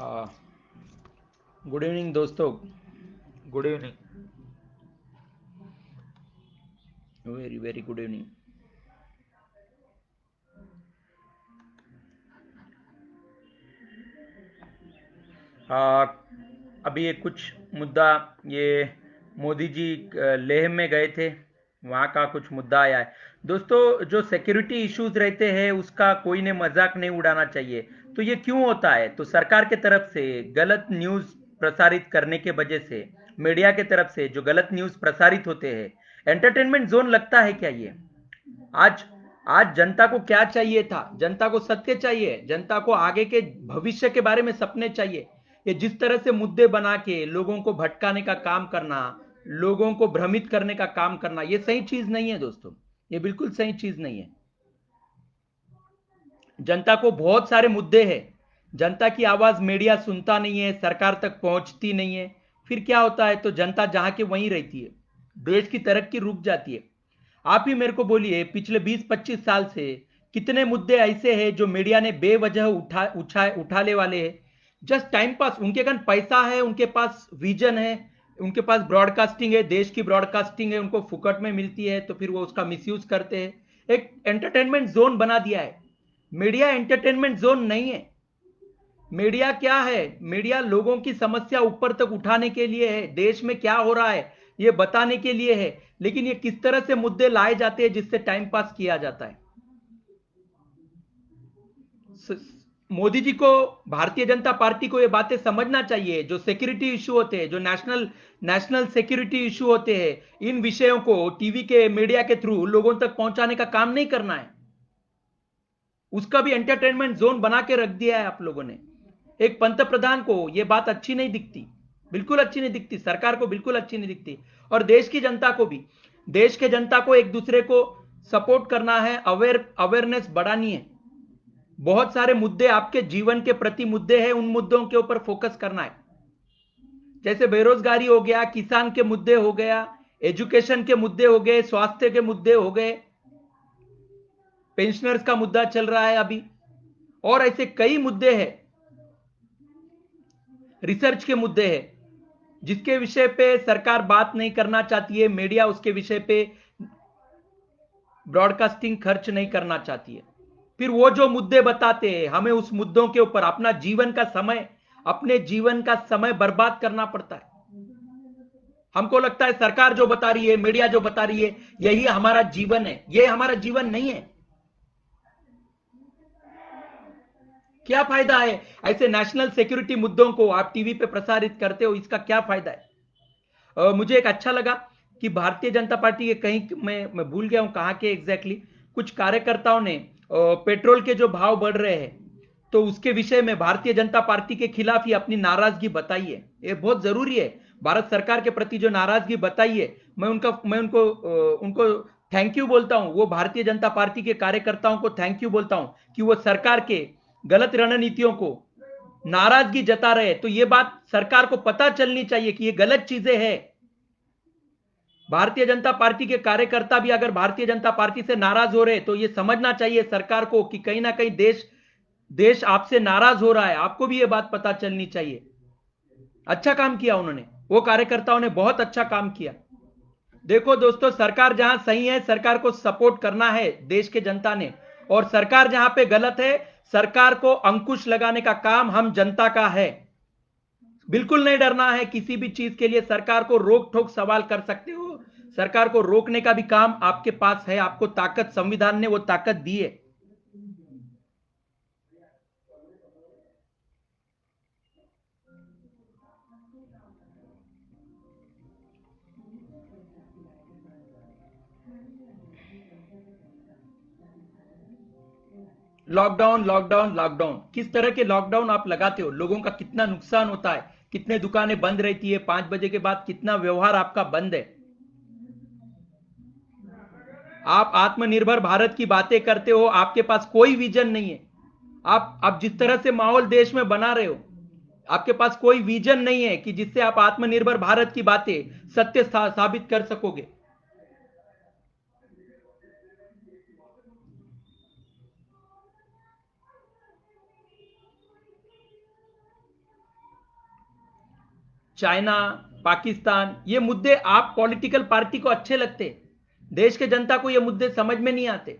हाँ। Good evening दोस्तों। Good evening. Very very good evening. अभी ये कुछ मुद्दा, ये मोदी जी लेह में गए थे, वहाँ का कुछ मुद्दा आया है। दोस्तों, जो सिक्योरिटी इश्यूज रहते हैं उसका कोई ने मजाक नहीं उड़ाना चाहिए। तो ये क्यों होता है? तो सरकार के तरफ से गलत न्यूज़ प्रसारित करने के वजह से, मीडिया के तरफ से जो गलत न्यूज़ प्रसारित होते हैं, एंटरटेनमेंट जोन लगता है क्या ये? आज आज जनता को क्या चाहिए था? जनता को सत्य चाहिए, जनता को आगे के भविष्य के बारे में सपने चाहिए। ये जिस तरह से मुद्दे बना के लोगों को भटकाने का काम करना, लोगों को भ्रमित करने का काम करना, ये सही चीज नहीं है दोस्तों। ये बिल्कुल सही चीज नहीं है। जनता को बहुत सारे मुद्दे हैं, जनता की आवाज मीडिया सुनता नहीं है, सरकार तक पहुंचती नहीं है। फिर क्या होता है? तो जनता जहां के वहीं रहती है, देश की तरक्की रुक जाती है। आप ही मेरे को बोलिए, पिछले 20-25 साल से कितने मुद्दे ऐसे हैं जो मीडिया ने बेवजह उठाने वाले हैं? Just time pass. उनके पास पैसा है, उनके पास विजन है, उनके पास ब्रॉडकास्टिंग है, देश की ब्रॉडकास्टिंग है, उनको फुकट में मिलती है, तो फिर वो उसका मिसयूज करते हैं। एक एंटरटेनमेंट जोन बना दिया है। मीडिया एंटरटेनमेंट जोन नहीं है। मीडिया क्या है? मीडिया लोगों की समस्या ऊपर तक उठाने के लिए है, देश में क्या हो रहा है ये बताने के लिए है। लेकिन ये किस तरह से मुद्दे लाए जाते हैं जिससे टाइम पास किया जाता है। मोदी जी को, भारतीय जनता पार्टी को ये बातें समझना चाहिए। जो सिक्योरिटी इशू होते हैं, जो नेशनल नेशनल सिक्योरिटी इशू होते हैं, इन विषयों को टीवी के मीडिया के थ्रू लोगों तक पहुंचाने का काम नहीं करना है। उसका भी एंटरटेनमेंट जोन बना के रख दिया है आप लोगों ने। एक पंत प्रधान को यह बात अच्छी नहीं दिखती, बिल्कुल अच्छी नहीं दिखती, सरकार को बिल्कुल अच्छी नहीं दिखती। और देश की जनता को भी, देश के जनता को एक दूसरे को सपोर्ट करना है, अवेयरनेस बढ़ानी है। बहुत सारे मुद्दे आपके जीवन के प्रति मुद्दे हैं, उन मुद्दों के ऊपर फोकस करना है। जैसे बेरोजगारी हो गया, किसान के मुद्दे हो गया, एजुकेशन के मुद्दे हो गए, स्वास्थ्य के मुद्दे हो गए, पेंशनर्स का मुद्दा चल रहा है अभी, और ऐसे कई मुद्दे हैं। रिसर्च के मुद्दे हैं जिसके विषय पे सरकार बात नहीं करना चाहती है, मीडिया उसके विषय पे ब्रॉडकास्टिंग खर्च नहीं करना चाहती है। फिर वो जो मुद्दे बताते हैं, हमें उस मुद्दों के ऊपर अपने जीवन का समय बर्बाद करना पड़ता है। हमको लगता है सरकार जो बता रही है, मीडिया जो बता रही है, यही हमारा जीवन है। ये हमारा जीवन नहीं है। क्या फायदा है ऐसे नेशनल सिक्योरिटी मुद्दों को आप टीवी पे प्रसारित करते हो? इसका क्या फायदा है? मुझे एक अच्छा लगा कि भारतीय जनता पार्टी के कहीं, मैं भूल गया हूं कहां के एग्जैक्टली, कुछ कार्यकर्ताओं ने पेट्रोल के जो भाव बढ़ रहे हैं तो उसके विषय में भारतीय जनता पार्टी के खिलाफ ही अपनी नाराजगी बताई है। ये बहुत जरूरी है। भारत सरकार के प्रति जो नाराजगी बताई है, मैं उनको थैंक यू बोलता हूं। वो भारतीय जनता पार्टी के कार्यकर्ताओं को थैंक यू बोलता हूं कि वो सरकार के गलत रणनीतियों को नाराजगी जता रहे। तो ये बात सरकार को पता चलनी चाहिए कि ये गलत चीजें हैं। भारतीय जनता पार्टी के कार्यकर्ता भी अगर भारतीय जनता पार्टी से नाराज हो रहे तो ये समझना चाहिए सरकार को कि कहीं ना कहीं देश देश आपसे नाराज हो रहा है। आपको भी ये बात पता चलनी चाहिए। अच्छा काम किया उन्होंने, वो कार्यकर्ताओं ने बहुत अच्छा काम किया। देखो दोस्तों, सरकार जहां सही है, सरकार को सपोर्ट करना है देश के जनता ने, और सरकार जहां पे गलत है, सरकार को अंकुश लगाने का काम हम जनता का है। बिल्कुल नहीं डरना है किसी भी चीज के लिए। सरकार को रोक ठोक सवाल कर सकते हो, सरकार को रोकने का भी काम आपके पास है। आपको ताकत, संविधान ने वो ताकत दी है। लॉकडाउन लॉकडाउन लॉकडाउन, किस तरह के लॉकडाउन आप लगाते हो? लोगों का कितना नुकसान होता है, कितने दुकानें बंद रहती है, 5 बजे के बाद कितना व्यवहार आपका बंद है। आप आत्मनिर्भर भारत की बातें करते हो, आपके पास कोई विजन नहीं है। आप जिस तरह से माहौल देश में बना रहे हो, आपके पास कोई विजन नहीं है कि जिससे आप आत्मनिर्भर भारत की बातें सत्य साबित कर सकोगे। चाइना, पाकिस्तान, ये मुद्दे आप पॉलिटिकल पार्टी को अच्छे लगते, देश के जनता को ये मुद्दे समझ में नहीं आते।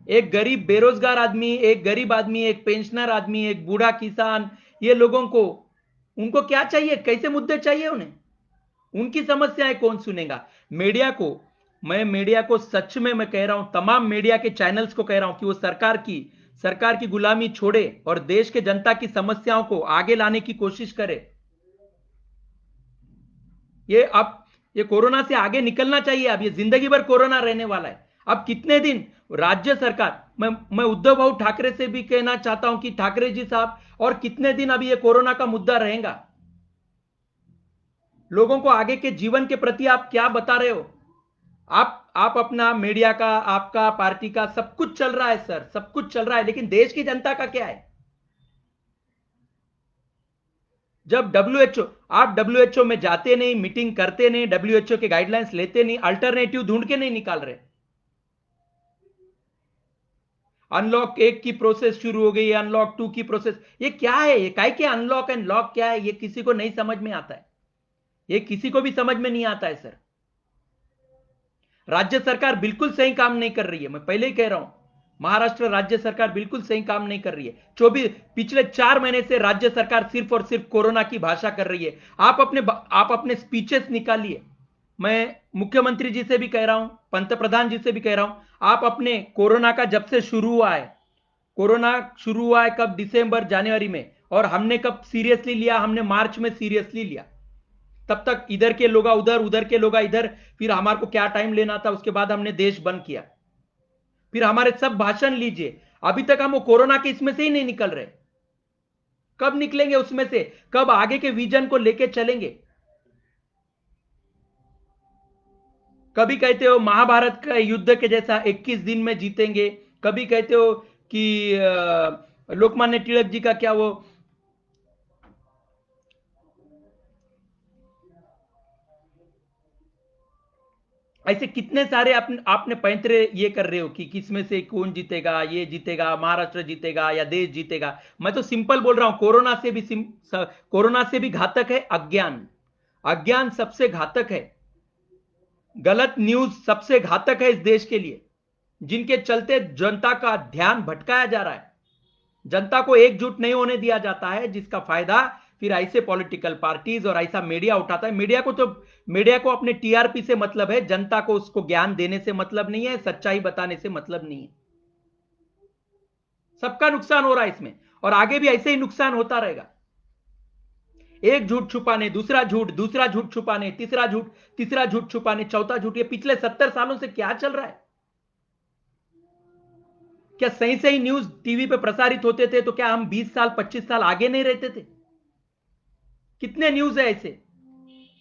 एक गरीब बेरोजगार आदमी, एक गरीब आदमी, एक पेंशनर आदमी, एक बूढ़ा किसान, ये लोगों को उनको क्या चाहिए, कैसे मुद्दे चाहिए उन्हें, उनकी समस्याएं कौन सुनेगा। मीडिया को सच में मैं कह रहा हूं, तमाम मीडिया के चैनल्स को कह रहा हूं कि वो सरकार की गुलामी छोड़े और देश के जनता की समस्याओं को आगे लाने की कोशिश करे। ये कोरोना से आगे निकलना चाहिए। अब ये जिंदगी भर कोरोना रहने वाला है। अब कितने दिन राज्य सरकार, मैं उद्धव भाऊ ठाकरे से भी कहना चाहता हूं कि ठाकरे जी साहब, और कितने दिन अभी ये कोरोना का मुद्दा रहेगा। लोगों को आगे के जीवन के प्रति आप क्या बता रहे हो। आप अपना मीडिया का, आपका पार्टी का सब कुछ चल रहा है सर, सब कुछ चल रहा है, लेकिन देश की जनता का क्या है। जब आप डब्ल्यूएचओ में जाते नहीं, मीटिंग करते नहीं, डब्ल्यूएचओ के गाइडलाइंस लेते नहीं, अल्टरनेटिव ढूंढ के नहीं निकाल रहे। अनलॉक 1 की प्रोसेस शुरू हो गई, अनलॉक 2 की प्रोसेस, ये क्या है, ये काय के अनलॉक एंड लॉक क्या है, ये किसी को नहीं समझ में आता है। ये किसी को भी समझ में नहीं आता है सर। राज्य सरकार बिल्कुल सही काम नहीं कर रही है, मैं पहले ही कह रहा हूं, महाराष्ट्र राज्य सरकार बिल्कुल सही काम नहीं कर रही है। पिछले 4 महीने से राज्य सरकार सिर्फ और सिर्फ कोरोना की भाषा कर रही है। आप अपने स्पीचेस निकालिए। मैं मुख्यमंत्री जी से भी कह रहा हूं, पंतप्रधान जी से भी कह रहा हूं, आप अपने कोरोना का जब से शुरू हुआ है, कोरोना शुरू हुआ है कब, दिसंबर जनवरी में, और हमने कब सीरियसली लिया, हमने मार्च में सीरियसली लिया। तब तक इधर के लोग उधर, उधर के लोग इधर, फिर हमारे को क्या टाइम लेना था, उसके बाद हमने देश बंद किया। फिर हमारे सब भाषण लीजिए, अभी तक हम वो कोरोना के इसमें से ही नहीं निकल रहे। कब निकलेंगे उसमें से, कब आगे के विजन को लेके चलेंगे। कभी कहते हो महाभारत का युद्ध के जैसा 21 दिन में जीतेंगे, कभी कहते हो कि लोकमान्य तिलक जी का क्या वो, ऐसे कितने सारे आपने पैंतरे ये कर रहे हो कि किसमें से कौन जीतेगा, ये जीतेगा, महाराष्ट्र जीतेगा या देश जीतेगा। मैं तो सिंपल बोल रहा हूं, कोरोना से भी घातक है अज्ञान। अज्ञान सबसे घातक है, गलत न्यूज सबसे घातक है इस देश के लिए, जिनके चलते जनता का ध्यान भटकाया जा रहा है, जनता को एकजुट नहीं होने दिया जाता है, जिसका फायदा फिर ऐसे पॉलिटिकल पार्टीज और ऐसा मीडिया उठाता है। मीडिया को अपने टीआरपी से मतलब है, जनता को उसको ज्ञान देने से मतलब नहीं है, सच्चाई बताने से मतलब नहीं है। सबका नुकसान हो रहा है इसमें, और आगे भी ऐसे ही नुकसान होता रहेगा। एक झूठ छुपाने, दूसरा झूठ छुपाने, तीसरा झूठ छुपाने, चौथा झूठ, ये पिछले 70 सालों से क्या चल रहा है। क्या सही सही न्यूज टीवी पे प्रसारित होते थे तो क्या हम 20 साल 25 साल आगे नहीं रहते थे। कितने न्यूज है ऐसे,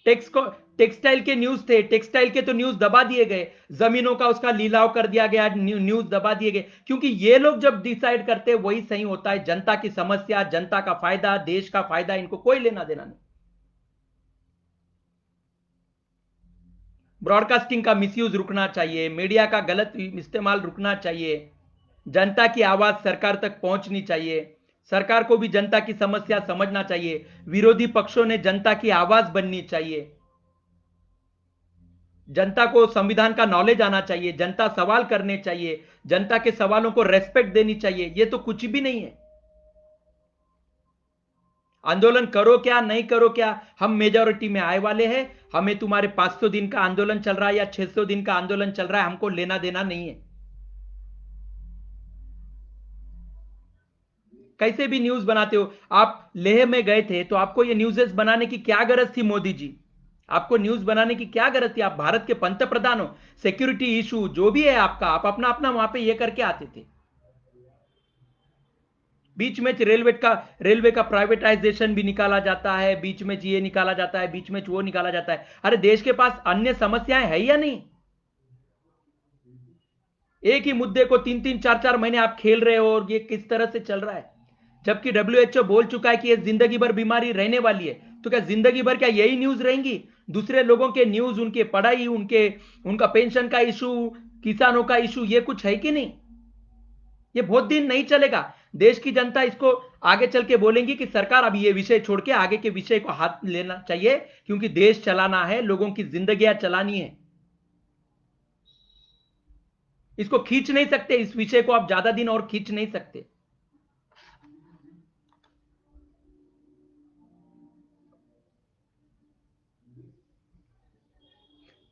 टेक्सटाइल के न्यूज थे, टेक्सटाइल के तो न्यूज दबा दिए गए, जमीनों का उसका लीलाव कर दिया गया, न्यूज दबा दिए गए, क्योंकि ये लोग जब डिसाइड करते हैं वही सही होता है। जनता की समस्या, जनता का फायदा, देश का फायदा, इनको कोई लेना देना नहीं। ब्रॉडकास्टिंग का मिसयूज रुकना चाहिए, मीडिया का गलत इस्तेमाल रुकना चाहिए, जनता की आवाज सरकार तक पहुंचनी चाहिए, सरकार को भी जनता की समस्या समझना चाहिए, विरोधी पक्षों ने जनता की आवाज बननी चाहिए, जनता को संविधान का नॉलेज आना चाहिए, जनता सवाल करने चाहिए, जनता के सवालों को रेस्पेक्ट देनी चाहिए। ये तो कुछ भी नहीं है। आंदोलन करो क्या नहीं करो क्या, हम मेजॉरिटी में आए वाले हैं, हमें तुम्हारे 500 दिन का आंदोलन चल रहा है या 600 दिन का आंदोलन चल रहा है, हमको लेना देना नहीं है। कैसे भी न्यूज बनाते हो आप। लेह में गए थे तो आपको ये न्यूज़ेस बनाने की क्या गरज थी मोदी जी, आपको न्यूज बनाने की क्या गरज थी। आप भारत के पंतप्रधान हो, सिक्योरिटी इशू जो भी है आपका, आप अपना अपना वहां पे ये करके आते थे। बीच में रेलवे का प्राइवेटाइजेशन भी निकाला जाता है, बीच में ये निकाला जाता है, बीच में वो निकाला जाता है। अरे देश के पास अन्य समस्याएं है या नहीं। एक ही मुद्दे को 3-4 महीने आप खेल रहे हो, और ये किस तरह से चल रहा है। जबकि डब्ल्यूएचओ बोल चुका है कि ये जिंदगी भर बीमारी रहने वाली है, तो क्या जिंदगी भर क्या यही न्यूज रहेंगी। दूसरे लोगों के न्यूज, उनके पढ़ाई, उनका पेंशन का इशू, किसानों का इशू, ये कुछ है कि नहीं। ये बहुत दिन नहीं चलेगा। देश की जनता इसको आगे चल के बोलेंगी कि सरकार अब ये विषय छोड़ के आगे के विषय को हाथ लेना चाहिए, क्योंकि देश चलाना है, लोगों की जिंदगियां चलानी है। इसको खींच नहीं सकते, इस विषय को आप ज्यादा दिन और खींच नहीं सकते।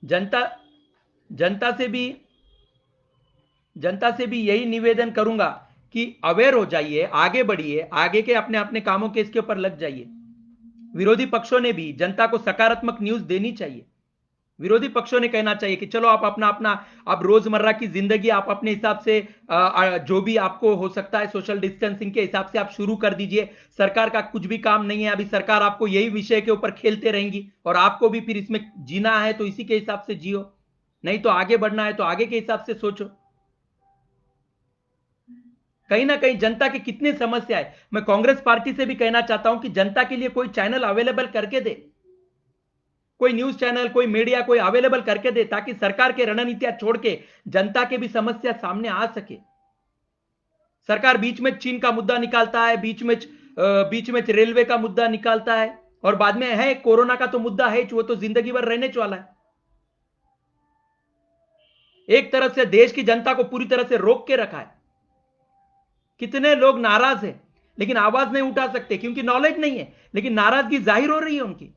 जनता जनता से भी जनता से भी यही निवेदन करूंगा कि अवेयर हो जाइए, आगे बढ़िए, आगे के अपने अपने कामों के इसके ऊपर लग जाइए। विरोधी पक्षों ने भी जनता को सकारात्मक न्यूज देनी चाहिए। विरोधी पक्षों ने कहना चाहिए कि चलो आप अपना अपना आप रोजमर्रा की जिंदगी आप अपने हिसाब से जो भी आपको हो सकता है सोशल डिस्टेंसिंग के हिसाब से आप शुरू कर दीजिए। सरकार का कुछ भी काम नहीं है, अभी सरकार आपको यही विषय के ऊपर खेलते रहेंगी और आपको भी फिर इसमें जीना है तो इसी के हिसाब से जियो, नहीं तो आगे बढ़ना है तो आगे के हिसाब से सोचो। कहीं ना कहीं जनता की कितनी समस्या है। मैं कांग्रेस पार्टी से भी कहना चाहता हूं कि जनता के लिए कोई चैनल अवेलेबल करके दे, कोई न्यूज चैनल, कोई मीडिया, कोई अवेलेबल करके दे, ताकि सरकार के रणनीतियां छोड़ के जनता के भी समस्या सामने आ सके। सरकार बीच में चीन का मुद्दा निकालता है, बीच में रेलवे का मुद्दा निकालता है, और बाद में है कोरोना का तो मुद्दा है, वो तो जिंदगी भर रहने वाला है। एक तरह से देश की जनता को पूरी तरह से रोक के रखा है। कितने लोग नाराज हैं, लेकिन आवाज नहीं उठा सकते क्योंकि नॉलेज नहीं है, लेकिन नाराजगी जाहिर हो रही है उनकी।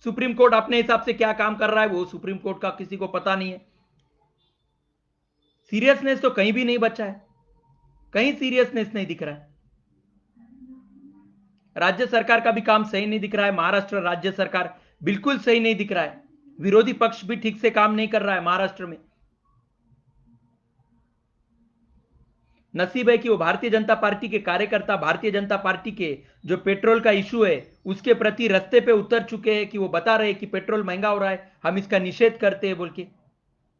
सुप्रीम कोर्ट अपने हिसाब से क्या काम कर रहा है वो सुप्रीम कोर्ट का किसी को पता नहीं है। सीरियसनेस तो कहीं भी नहीं बचा है, कहीं सीरियसनेस नहीं दिख रहा है। राज्य सरकार का भी काम सही नहीं दिख रहा है। महाराष्ट्र राज्य सरकार बिल्कुल सही नहीं दिख रहा है। विरोधी पक्ष भी ठीक से काम नहीं कर रहा है महाराष्ट्र में। नसीब है कि वो भारतीय जनता पार्टी के कार्यकर्ता, भारतीय जनता पार्टी के जो पेट्रोल का इशू है उसके प्रति रास्ते पे उतर चुके हैं, कि वो बता रहे हैं कि पेट्रोल महंगा हो रहा है, हम इसका निषेध करते हैं बोल के।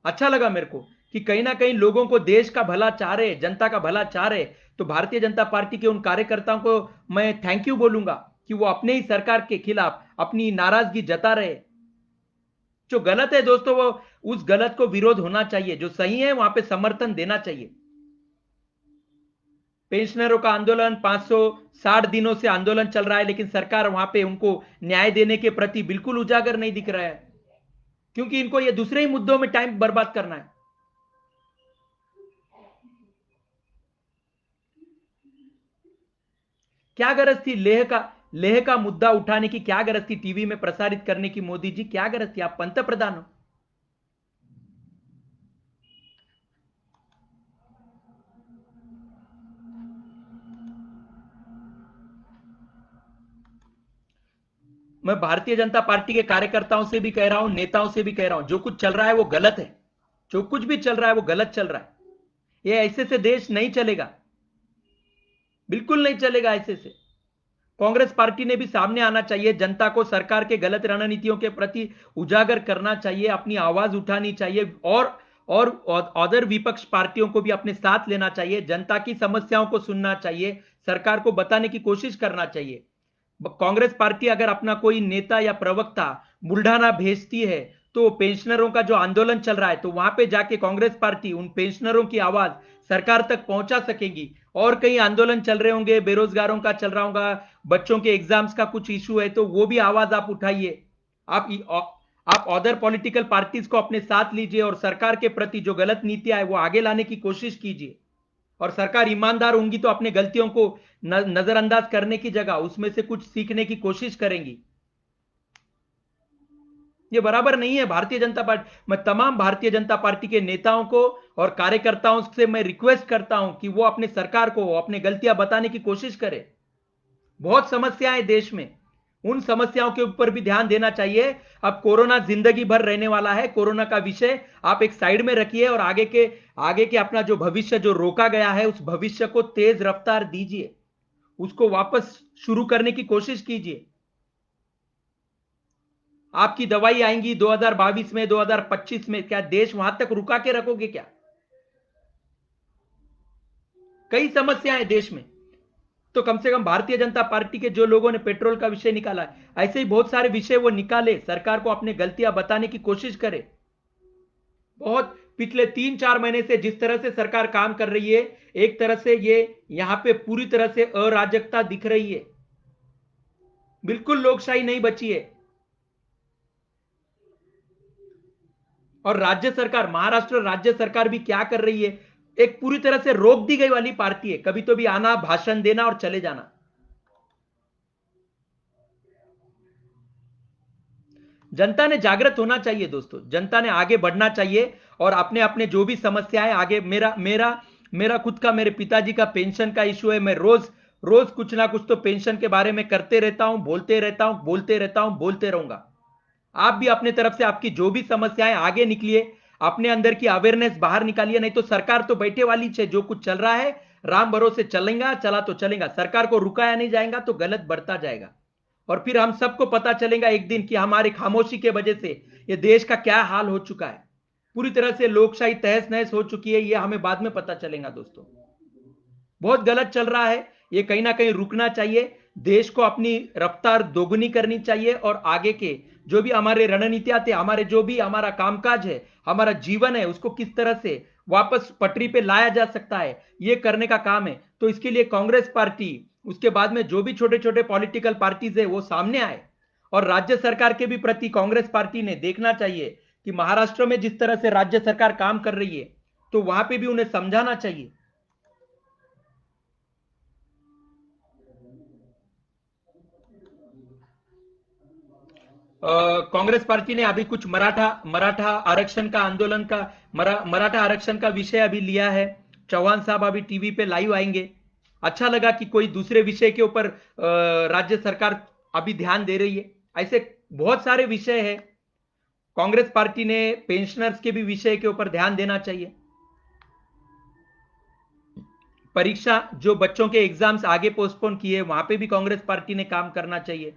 अच्छा लगा मेरे को कि कहीं ना कहीं लोगों को देश का भला चाह रहे, जनता का भला चाह रहे। तो भारतीय जनता पार्टी के उन कार्यकर्ताओं को मैं थैंक यू बोलूंगा कि वो अपने ही सरकार के खिलाफ अपनी नाराजगी जता रहे। जो गलत है दोस्तों, वो उस गलत को विरोध होना चाहिए, जो सही है वहां पे समर्थन देना चाहिए। पेंशनरों का आंदोलन 560 दिनों से आंदोलन चल रहा है, लेकिन सरकार वहां पे उनको न्याय देने के प्रति बिल्कुल उजागर नहीं दिख रहा है, क्योंकि इनको ये दूसरे ही मुद्दों में टाइम बर्बाद करना है। क्या गरज थी लेह का मुद्दा उठाने की? क्या गरज थी टीवी में प्रसारित करने की? मोदी जी क्या गरज थी? आप पंत प्रधान हो। मैं भारतीय जनता पार्टी के कार्यकर्ताओं से भी कह रहा हूं, नेताओं से भी कह रहा हूं, जो कुछ चल रहा है वो गलत है। जो कुछ भी चल रहा है वो गलत चल रहा है। ये ऐसे से देश नहीं चलेगा, बिल्कुल नहीं चलेगा ऐसे से। कांग्रेस पार्टी ने भी सामने आना चाहिए, जनता को सरकार के गलत रणनीतियों के प्रति उजागर करना चाहिए, अपनी आवाज उठानी चाहिए, और अदर विपक्ष पार्टियों को भी अपने साथ लेना चाहिए, जनता की समस्याओं को सुनना चाहिए, सरकार को बताने की कोशिश करना चाहिए। कांग्रेस पार्टी अगर अपना कोई नेता या प्रवक्ता बुल्ढाना भेजती है तो पेंशनरों का जो आंदोलन चल रहा है, तो वहां पे जाके कांग्रेस पार्टी उन पेंशनरों की आवाज सरकार तक पहुंचा सकेगी। और कहीं आंदोलन चल रहे होंगे, बेरोजगारों का चल रहा होगा, बच्चों के एग्जाम्स का कुछ इशू है, तो वो भी आवाज आप उठाइए। आप अदर पॉलिटिकल पार्टीज को अपने साथ लीजिए और सरकार के प्रति जो गलत नीतियां है वो आगे लाने की कोशिश कीजिए। और सरकार ईमानदार होंगी तो अपने गलतियों को नजरअंदाज करने की जगह उसमें से कुछ सीखने की कोशिश करेंगी। ये बराबर नहीं है। भारतीय जनता पार्टी, मैं तमाम भारतीय जनता पार्टी के नेताओं को और कार्यकर्ताओं से मैं रिक्वेस्ट करता हूं कि वो अपने सरकार को अपनी गलतियां बताने की कोशिश करें। बहुत समस्याएं देश में, उन समस्याओं के ऊपर भी ध्यान देना चाहिए। अब कोरोना जिंदगी भर रहने वाला है, कोरोना का विषय आप एक साइड में रखिए और आगे के अपना जो भविष्य जो रोका गया है उस भविष्य को तेज रफ्तार दीजिए, उसको वापस शुरू करने की कोशिश कीजिए। आपकी दवाई आएंगी 2022 में, 2025 में, क्या देश वहां तक रुका के रखोगे क्या? कई समस्याएं देश में, तो कम से कम भारतीय जनता पार्टी के जो लोगों ने पेट्रोल का विषय निकाला है, ऐसे ही बहुत सारे विषय वो निकाले, सरकार को अपने गलतियां बताने की कोशिश करे। बहुत पिछले 3-4 महीने से जिस तरह से सरकार काम कर रही है, एक तरह से ये यहां पे पूरी तरह से अराजकता दिख रही है, बिल्कुल लोकशाही नहीं बची है। और राज्य सरकार, महाराष्ट्र राज्य सरकार भी क्या कर रही है, एक पूरी तरह से रोक दी गई वाली पार्टी है, कभी तो भी आना, भाषण देना और चले जाना। जनता ने जागृत होना चाहिए दोस्तों, जनता ने आगे बढ़ना चाहिए और अपने अपने जो भी समस्याएं आगे, मेरा मेरा मेरा खुद का, मेरे पिताजी का पेंशन का इशू है, मैं रोज रोज कुछ ना कुछ तो पेंशन के बारे में करते रहता हूं, बोलते रहता हूं, बोलते रहता हूं, बोलते रहूंगा। आप भी अपने तरफ से आपकी जो भी समस्याएं आगे निकलिए, अपने अंदर की अवेयरनेस बाहर निकालिए, नहीं तो सरकार तो बैठे वाली है, जो कुछ चल रहा है राम भरोसे चलेगा, चला तो चलेगा, सरकार को रुकाया नहीं जाएगा तो गलत बढ़ता जाएगा। और फिर हम सबको पता चलेगा एक दिन कि हमारी खामोशी के वजह से ये देश का क्या हाल हो चुका है, पूरी तरह से लोकशाही तहस नहस हो चुकी है, ये हमें बाद में पता चलेगा दोस्तों। बहुत गलत चल रहा है, ये कहीं ना कहीं रुकना चाहिए, देश को अपनी रफ्तार दोगुनी करनी चाहिए और आगे के जो भी हमारे रणनीतियां थे, हमारे जो भी हमारा कामकाज है, हमारा जीवन है, उसको किस तरह से वापस पटरी पे लाया जा सकता है, ये करने का काम है। तो इसके लिए कांग्रेस पार्टी, उसके बाद में जो भी छोटे छोटे पॉलिटिकल पार्टीज है वो सामने आए, और राज्य सरकार के भी प्रति कांग्रेस पार्टी ने देखना चाहिए कि महाराष्ट्र में जिस तरह से राज्य सरकार काम कर रही है, तो वहां पे भी उन्हें समझाना चाहिए। कांग्रेस पार्टी ने अभी कुछ मराठा मराठा आरक्षण का आंदोलन का, मराठा आरक्षण का विषय अभी लिया है। चौहान साहब अभी टीवी पे लाइव आएंगे। अच्छा लगा कि कोई दूसरे विषय के ऊपर राज्य सरकार अभी ध्यान दे रही है। ऐसे बहुत सारे विषय है, कांग्रेस पार्टी ने पेंशनर्स के भी विषय के ऊपर ध्यान देना चाहिए। परीक्षा, जो बच्चों के एग्जाम्स आगे पोस्टपोन किए, वहां पे भी कांग्रेस पार्टी ने काम करना चाहिए।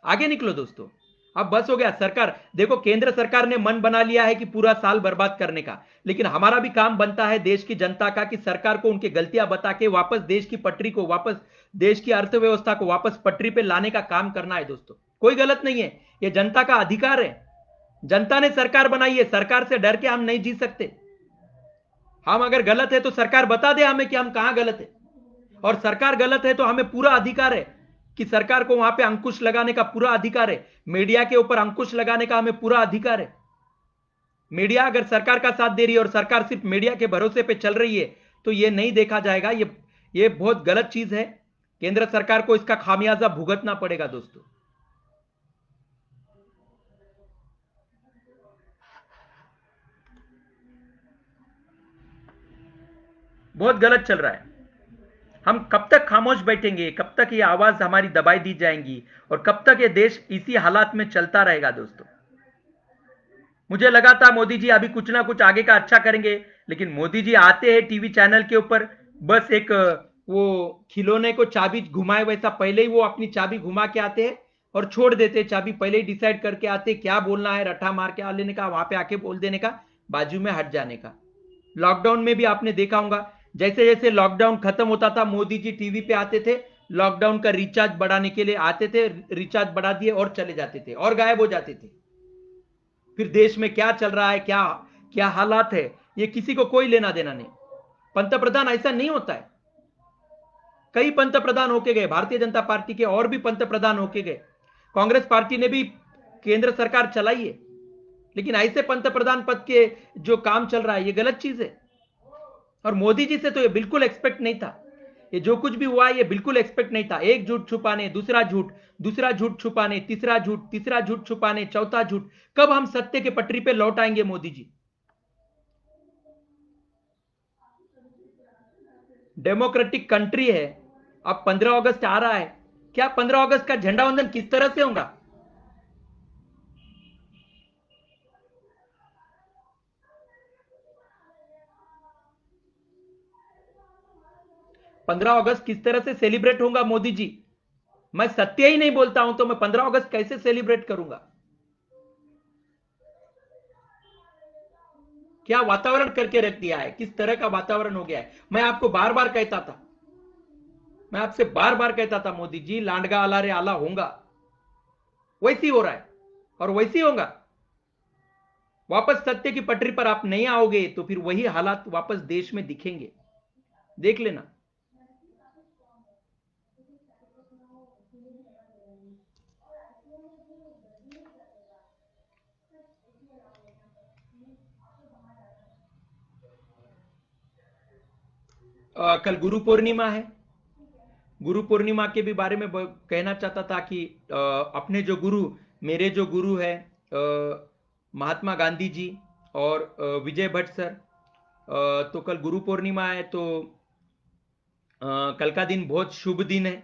आगे निकलो दोस्तों, अब बस हो गया। सरकार देखो, केंद्र सरकार ने मन बना लिया है कि पूरा साल बर्बाद करने का, लेकिन हमारा भी काम बनता है देश की जनता का कि सरकार को उनकी गलतियां बता के वापस देश की पटरी को, वापस देश की अर्थव्यवस्था को वापस पटरी पे लाने का काम करना है दोस्तों। कोई गलत नहीं है, यह जनता का अधिकार है। जनता ने सरकार बनाई है, सरकार से डर के हम नहीं जी सकते। हम अगर गलत है तो सरकार बता दे हमें कि हम कहां गलत है, और सरकार गलत है तो हमें पूरा अधिकार है कि सरकार को वहां पे अंकुश लगाने का पूरा अधिकार है। मीडिया के ऊपर अंकुश लगाने का हमें पूरा अधिकार है। मीडिया अगर सरकार का साथ दे रही है और सरकार सिर्फ मीडिया के भरोसे पे चल रही है, तो यह नहीं देखा जाएगा, ये बहुत गलत चीज है। केंद्र सरकार को इसका खामियाजा भुगतना पड़ेगा दोस्तों। बहुत गलत चल रहा है। हम कब तक खामोश बैठेंगे, कब तक ये आवाज हमारी दबाई दी जाएंगी, और कब तक ये देश इसी हालात में चलता रहेगा दोस्तों। मुझे लगा था मोदी जी अभी कुछ ना कुछ आगे का अच्छा करेंगे, लेकिन मोदी जी आते हैं टीवी चैनल के ऊपर, बस एक वो खिलौने को चाबी घुमाए वैसा पहले ही वो अपनी चाबी घुमा के आते हैं और छोड़ देते हैं चाबी, पहले ही डिसाइड करके आते क्या बोलना है, रट्टा मार के आ लेने का, वहां पे आके बोल देने का, बाजू में हट जाने का। लॉकडाउन में भी आपने देखा होगा, जैसे जैसे लॉकडाउन खत्म होता था मोदी जी टीवी पे आते थे, लॉकडाउन का रिचार्ज बढ़ाने के लिए आते थे, रिचार्ज बढ़ा दिए और चले जाते थे और गायब हो जाते थे। फिर देश में क्या चल रहा है, क्या क्या हालात है, ये किसी को कोई लेना देना नहीं। पंतप्रधान ऐसा नहीं होता है। कई पंतप्रधान होके गए भारतीय जनता पार्टी के, और भी पंतप्रधान होके गए, कांग्रेस पार्टी ने भी केंद्र सरकार चलाई है, लेकिन ऐसे पंतप्रधान पद के जो काम चल रहा है, ये गलत चीज है। और मोदी जी से तो ये बिल्कुल एक्सपेक्ट नहीं था, ये जो कुछ भी हुआ ये बिल्कुल एक्सपेक्ट नहीं था। एक झूठ छुपाने, दूसरा झूठ छुपाने, तीसरा झूठ छुपाने, चौथा झूठ। कब हम सत्य के पटरी पे लौट आएंगे मोदी जी? डेमोक्रेटिक कंट्री है। अब 15 अगस्त आ रहा है, क्या 15 अगस्त का झंडा वंदन किस तरह से होगा? 15 अगस्त किस तरह से सेलिब्रेट होगा मोदी जी? मैं सत्य ही नहीं बोलता हूं तो मैं 15 अगस्त कैसे सेलिब्रेट करूंगा? क्या वातावरण करके रख दिया है, किस तरह का वातावरण हो गया है। मैं आपको बार बार कहता था, मैं आपसे बार बार कहता था, मोदी जी लांडगा आला रे आला होगा, वैसी हो रहा है और वैसी होगा। वापस सत्य की पटरी पर आप नहीं आओगे तो फिर वही हालात वापस देश में दिखेंगे, देख लेना। कल गुरु पूर्णिमा है। गुरु पूर्णिमा के भी बारे में कहना चाहता था कि अपने जो गुरु, मेरे जो गुरु है महात्मा गांधी जी और विजय भट्ट सर, तो कल गुरु पूर्णिमा है, तो कल का दिन बहुत शुभ दिन है।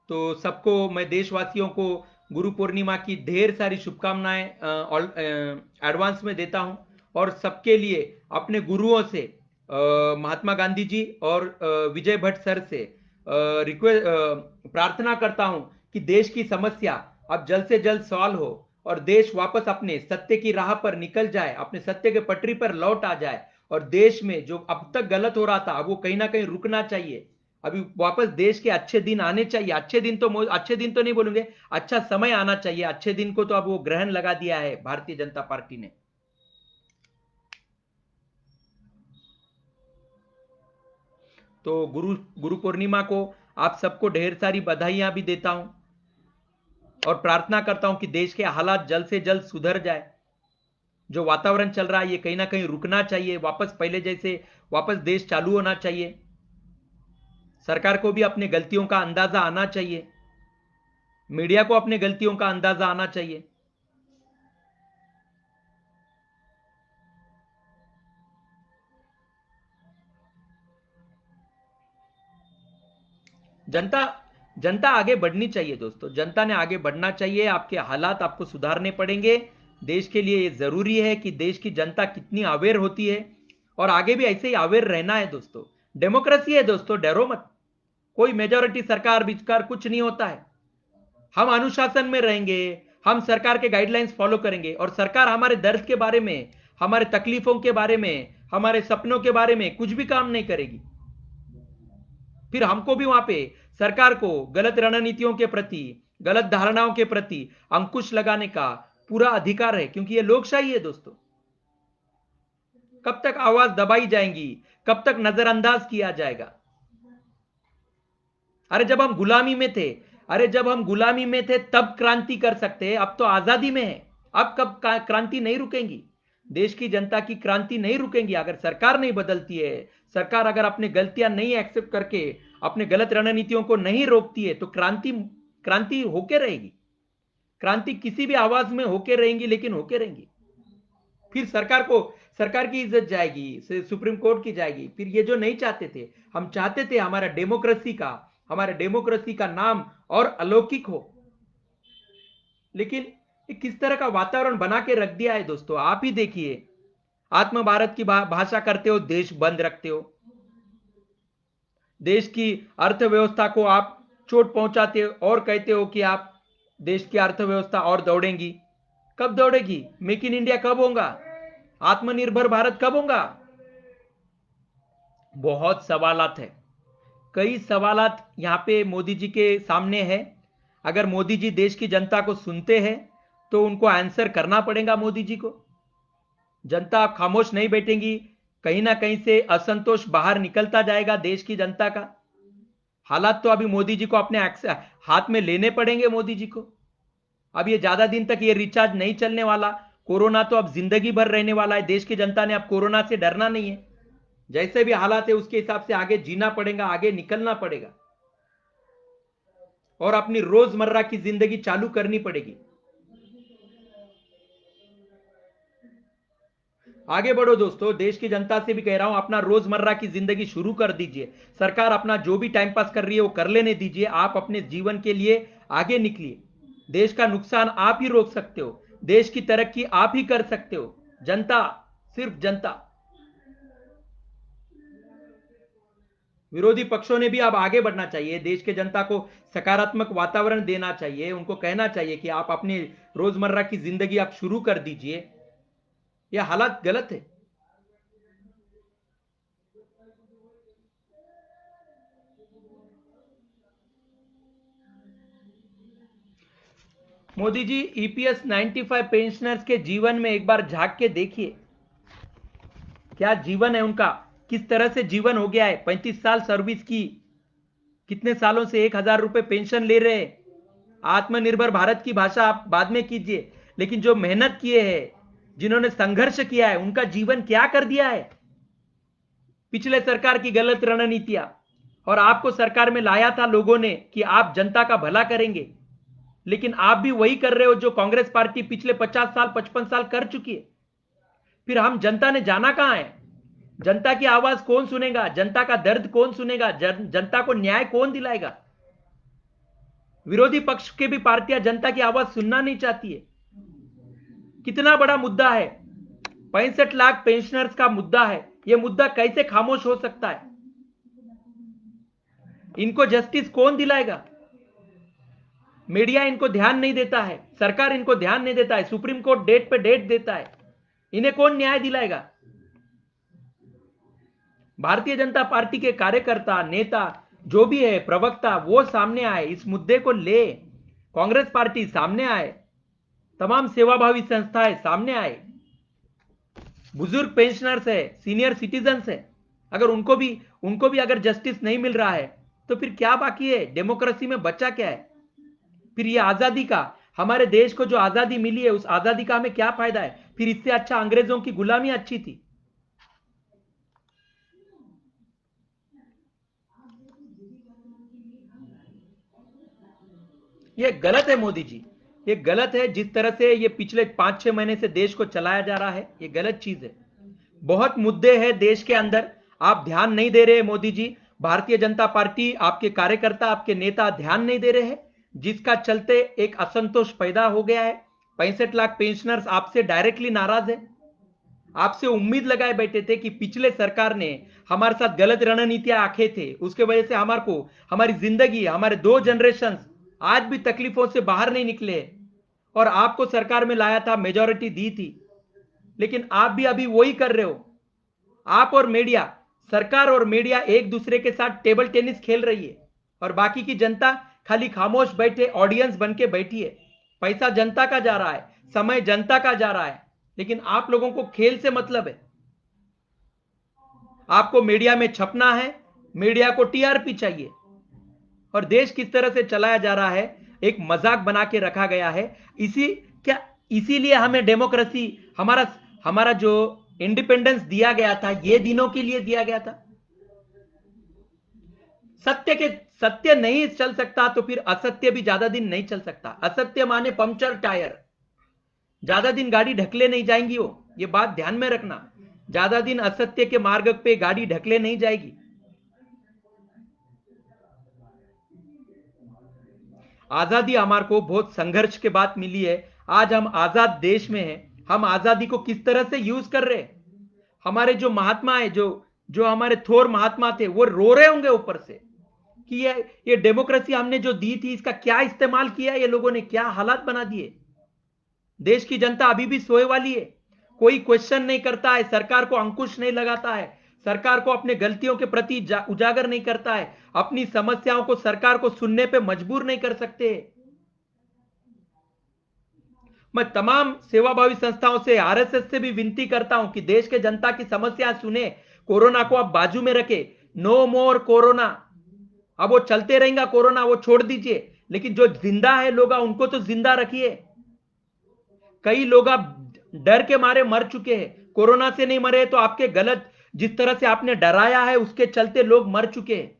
तो सबको, मैं देशवासियों को गुरु पूर्णिमा की ढेर सारी शुभकामनाएं एडवांस में देता हूं, और सबके लिए अपने गुरुओं से, महात्मा गांधी जी और विजय भट्ट सर से रिक्वेस्ट, प्रार्थना करता हूं कि देश की समस्या अब जल्द से जल्द सॉल्व हो और देश वापस अपने सत्य की राह पर निकल जाए, अपने सत्य के पटरी पर लौट आ जाए, और देश में जो अब तक गलत हो रहा था वो कहीं ना कहीं रुकना चाहिए। अभी वापस देश के अच्छे दिन आने चाहिए। अच्छे दिन तो नहीं बोलूंगे, अच्छा समय आना चाहिए। अच्छे दिन को तो अब वो ग्रहण लगा दिया है भारतीय जनता पार्टी ने। तो गुरु पूर्णिमा को आप सबको ढेर सारी बधाइयां भी देता हूं, और प्रार्थना करता हूं कि देश के हालात जल्द से जल्द सुधर जाए। जो वातावरण चल रहा है ये कहीं ना कहीं रुकना चाहिए, वापस पहले जैसे वापस देश चालू होना चाहिए। सरकार को भी अपने गलतियों का अंदाजा आना चाहिए, मीडिया को अपने गलतियों का अंदाजा आना चाहिए। जनता जनता आगे बढ़नी चाहिए दोस्तों, जनता ने आगे बढ़ना चाहिए। आपके हालात आपको सुधारने पड़ेंगे। देश के लिए ये जरूरी है कि देश की जनता कितनी अवेयर होती है, और आगे भी ऐसे ही अवेयर रहना है दोस्तों। डेमोक्रेसी है दोस्तों, डरो मत। कोई मेजोरिटी सरकार विचकार कुछ नहीं होता है। हम अनुशासन में रहेंगे, हम सरकार के गाइडलाइंस फॉलो करेंगे, और सरकार हमारे दर्द के बारे में, हमारे तकलीफों के बारे में, हमारे सपनों के बारे में कुछ भी काम नहीं करेगी। फिर हमको भी वहां पे सरकार को गलत रणनीतियों के प्रति, गलत धारणाओं के प्रति अंकुश लगाने का पूरा अधिकार है, क्योंकि ये लोकशाही है दोस्तों। कब तक आवाज दबाई जाएंगी, कब तक नजरअंदाज किया जाएगा? अरे जब हम गुलामी में थे, अरे जब हम गुलामी में थे तब क्रांति कर सकते हैं, अब तो आजादी में है। अब कब क्रांति नहीं रुकेंगी? देश की जनता की क्रांति नहीं रुकेंगी अगर सरकार नहीं बदलती है। सरकार अगर अपनी गलतियां नहीं एक्सेप्ट करके अपने गलत रणनीतियों को नहीं रोकती है, तो क्रांति क्रांति होके रहेगी। क्रांति किसी भी आवाज में होके रहेंगी, लेकिन होके रहेंगी। फिर सरकार की इज्जत जाएगी, सुप्रीम कोर्ट की जाएगी। फिर ये जो नहीं चाहते थे, हम चाहते थे हमारे डेमोक्रेसी का नाम और अलौकिक हो, लेकिन किस तरह का वातावरण बना के रख दिया है दोस्तों, आप ही देखिए। आत्म भारत की भाषा करते हो, देश बंद रखते हो। देश की अर्थव्यवस्था को आप चोट पहुंचाते हो और कहते हो कि आप देश की अर्थव्यवस्था और दौड़ेंगी। कब दौड़ेगी? मेक इन इंडिया कब होगा? आत्मनिर्भर भारत कब होगा? बहुत सवालात है, कई सवालात यहां पे मोदी जी के सामने है। अगर मोदी जी देश की जनता को सुनते हैं तो उनको आंसर करना पड़ेगा मोदी जी को। जनता खामोश नहीं बैठेंगी, कहीं ना कहीं से असंतोष बाहर निकलता जाएगा देश की जनता का। हालात तो अभी मोदी जी को अपने हाथ में लेने पड़ेंगे मोदी जी को। अब ये ज्यादा दिन तक ये रिचार्ज नहीं चलने वाला। कोरोना तो अब जिंदगी भर रहने वाला है। देश की जनता ने अब कोरोना से डरना नहीं है। जैसे भी हालात है उसके हिसाब से आगे जीना पड़ेगा, आगे निकलना पड़ेगा, और अपनी रोजमर्रा की जिंदगी चालू करनी पड़ेगी। आगे बढ़ो दोस्तों, देश की जनता से भी कह रहा हूं, अपना रोजमर्रा की जिंदगी शुरू कर दीजिए। सरकार अपना जो भी टाइम पास कर रही है वो कर लेने दीजिए। आप अपने जीवन के लिए आगे निकलिए। देश का नुकसान आप ही रोक सकते हो, देश की तरक्की आप ही कर सकते हो। जनता, सिर्फ जनता। विरोधी पक्षों ने भी अब आगे बढ़ना चाहिए, देश के जनता को सकारात्मक वातावरण देना चाहिए। उनको कहना चाहिए कि आप अपनी रोजमर्रा की जिंदगी आप शुरू कर दीजिए। यह हालात गलत है। मोदी जी, ईपीएस 95 पेंशनर्स के जीवन में एक बार झांक के देखिए, क्या जीवन है उनका, किस तरह से जीवन हो गया है। 35 साल सर्विस की, कितने सालों से 1,000 रुपए पेंशन ले रहे हैं। आत्मनिर्भर भारत की भाषा आप बाद में कीजिए, लेकिन जो मेहनत किए हैं, जिन्होंने संघर्ष किया है, उनका जीवन क्या कर दिया है। पिछले सरकार की गलत रणनीतियां, और आपको सरकार में लाया था लोगों ने कि आप जनता का भला करेंगे, लेकिन आप भी वही कर रहे हो जो कांग्रेस पार्टी पिछले 50 साल 55 साल कर चुकी है। फिर हम जनता ने जाना कहां है? जनता की आवाज कौन सुनेगा? जनता का दर्द कौन सुनेगा? जनता को न्याय कौन दिलाएगा? विरोधी पक्ष के भी पार्टियां जनता की आवाज सुनना नहीं चाहती है। कितना बड़ा मुद्दा है, 65 लाख पेंशनर्स का मुद्दा है। यह मुद्दा कैसे खामोश हो सकता है? इनको जस्टिस कौन दिलाएगा? मीडिया इनको ध्यान नहीं देता है, सरकार इनको ध्यान नहीं देता है, सुप्रीम कोर्ट डेट पे डेट देता है, इन्हें कौन न्याय दिलाएगा? भारतीय जनता पार्टी के कार्यकर्ता, नेता, जो भी है, प्रवक्ता, वो सामने आए, इस मुद्दे को ले। कांग्रेस पार्टी सामने आए, तमाम सेवाभावी संस्थाएं सामने आए, बुजुर्ग पेंशनर्स है, सीनियर सिटीजन्स है, अगर उनको भी अगर जस्टिस नहीं मिल रहा है तो फिर क्या बाकी है? डेमोक्रेसी में बचा क्या है? फिर ये आजादी का, हमारे देश को जो आजादी मिली है, उस आजादी का हमें क्या फायदा है? फिर इससे अच्छा अंग्रेजों की गुलामी अच्छी थी। ये गलत है मोदी जी, ये गलत है। जिस तरह से ये पिछले 5-6 महीने से देश को चलाया जा रहा है, ये गलत चीज है। बहुत मुद्दे हैं देश के अंदर, आप ध्यान नहीं दे रहे मोदी जी। भारतीय जनता पार्टी, आपके कार्यकर्ता, आपके नेता ध्यान नहीं दे रहे हैं, जिसका चलते एक असंतोष पैदा हो गया है। 65 लाख पेंशनर्स आपसे डायरेक्टली नाराज है। आपसे उम्मीद लगाए बैठे थे कि पिछले सरकार ने हमारे साथ गलत रणनीतियां आंके थे, उसके वजह से हमारे को, हमारी जिंदगी, हमारे 2 जनरेशन आज भी तकलीफों से बाहर नहीं निकले, और आपको सरकार में लाया था, मेजॉरिटी दी थी, लेकिन आप भी अभी वही कर रहे हो। आप और मीडिया, सरकार और मीडिया एक दूसरे के साथ टेबल टेनिस खेल रही है, और बाकी की जनता खाली खामोश बैठे ऑडियंस बन के बैठी है। पैसा जनता का जा रहा है, समय जनता का जा रहा है, लेकिन आप लोगों को खेल से मतलब है। आपको मीडिया में छपना है, मीडिया को टीआरपी चाहिए, और देश किस तरह से चलाया जा रहा है, एक मजाक बना के रखा गया है। इसीलिए हमें डेमोक्रेसी, हमारा जो इंडिपेंडेंस दिया गया था, ये दिनों के लिए दिया गया था। सत्य नहीं चल सकता तो फिर असत्य भी ज्यादा दिन नहीं चल सकता। असत्य माने पंक्चर टायर, ज्यादा दिन गाड़ी ढकले नहीं जाएंगी वो, ये बात ध्यान में रखना। ज्यादा दिन असत्य के मार्ग पे गाड़ी ढकले नहीं जाएगी। आजादी हमारे को बहुत संघर्ष के बाद मिली है। आज हम आजाद देश में हैं। हम आजादी को किस तरह से यूज कर रहे हैं? हमारे जो महात्मा है, जो हमारे थोर महात्मा थे, वो रो रहे होंगे ऊपर से कि ये डेमोक्रेसी हमने जो दी थी, इसका क्या इस्तेमाल किया, ये लोगों ने क्या हालात बना दिए। देश की जनता अभी भी सोए वाली है, कोई क्वेश्चन नहीं करता है, सरकार को अंकुश नहीं लगाता है, सरकार को अपने गलतियों के प्रति उजागर नहीं करता है, अपनी समस्याओं को सरकार को सुनने पे मजबूर नहीं कर सकते। मैं तमाम सेवाभावी संस्थाओं से, आरएसएस से भी विनती करता हूं कि देश के जनता की समस्या सुने, कोरोना को आप बाजू में रखे। नो मोर कोरोना। अब वो चलते रहेगा कोरोना, वो छोड़ दीजिए, लेकिन जो जिंदा है लोग, उनको तो जिंदा रखिए। कई लोग डर के मारे मर चुके हैं, कोरोना से नहीं मरे तो आपके गलत, जिस तरह से आपने डराया है, उसके चलते लोग मर चुके हैं।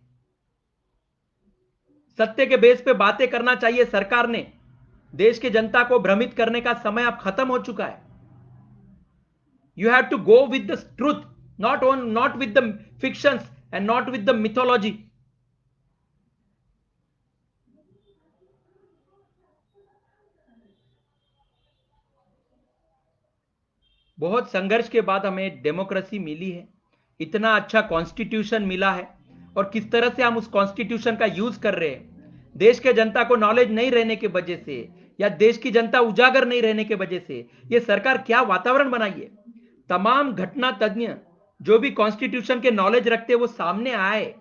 सत्य के बेस पे बातें करना चाहिए सरकार ने। देश के जनता को भ्रमित करने का समय अब खत्म हो चुका है। You have to go with the truth, not with the fictions and not with the mythology. बहुत संघर्ष के बाद हमें डेमोक्रेसी मिली है, इतना अच्छा कॉन्स्टिट्यूशन मिला है, और किस तरह से हम उस कॉन्स्टिट्यूशन का यूज कर रहे हैं। देश के जनता को नॉलेज नहीं रहने की वजह से, या देश की जनता उजागर नहीं रहने की वजह से, यह सरकार क्या वातावरण बनाई है। तमाम घटना तज्ञ जो भी कॉन्स्टिट्यूशन के नॉलेज रखते वो सामने आए,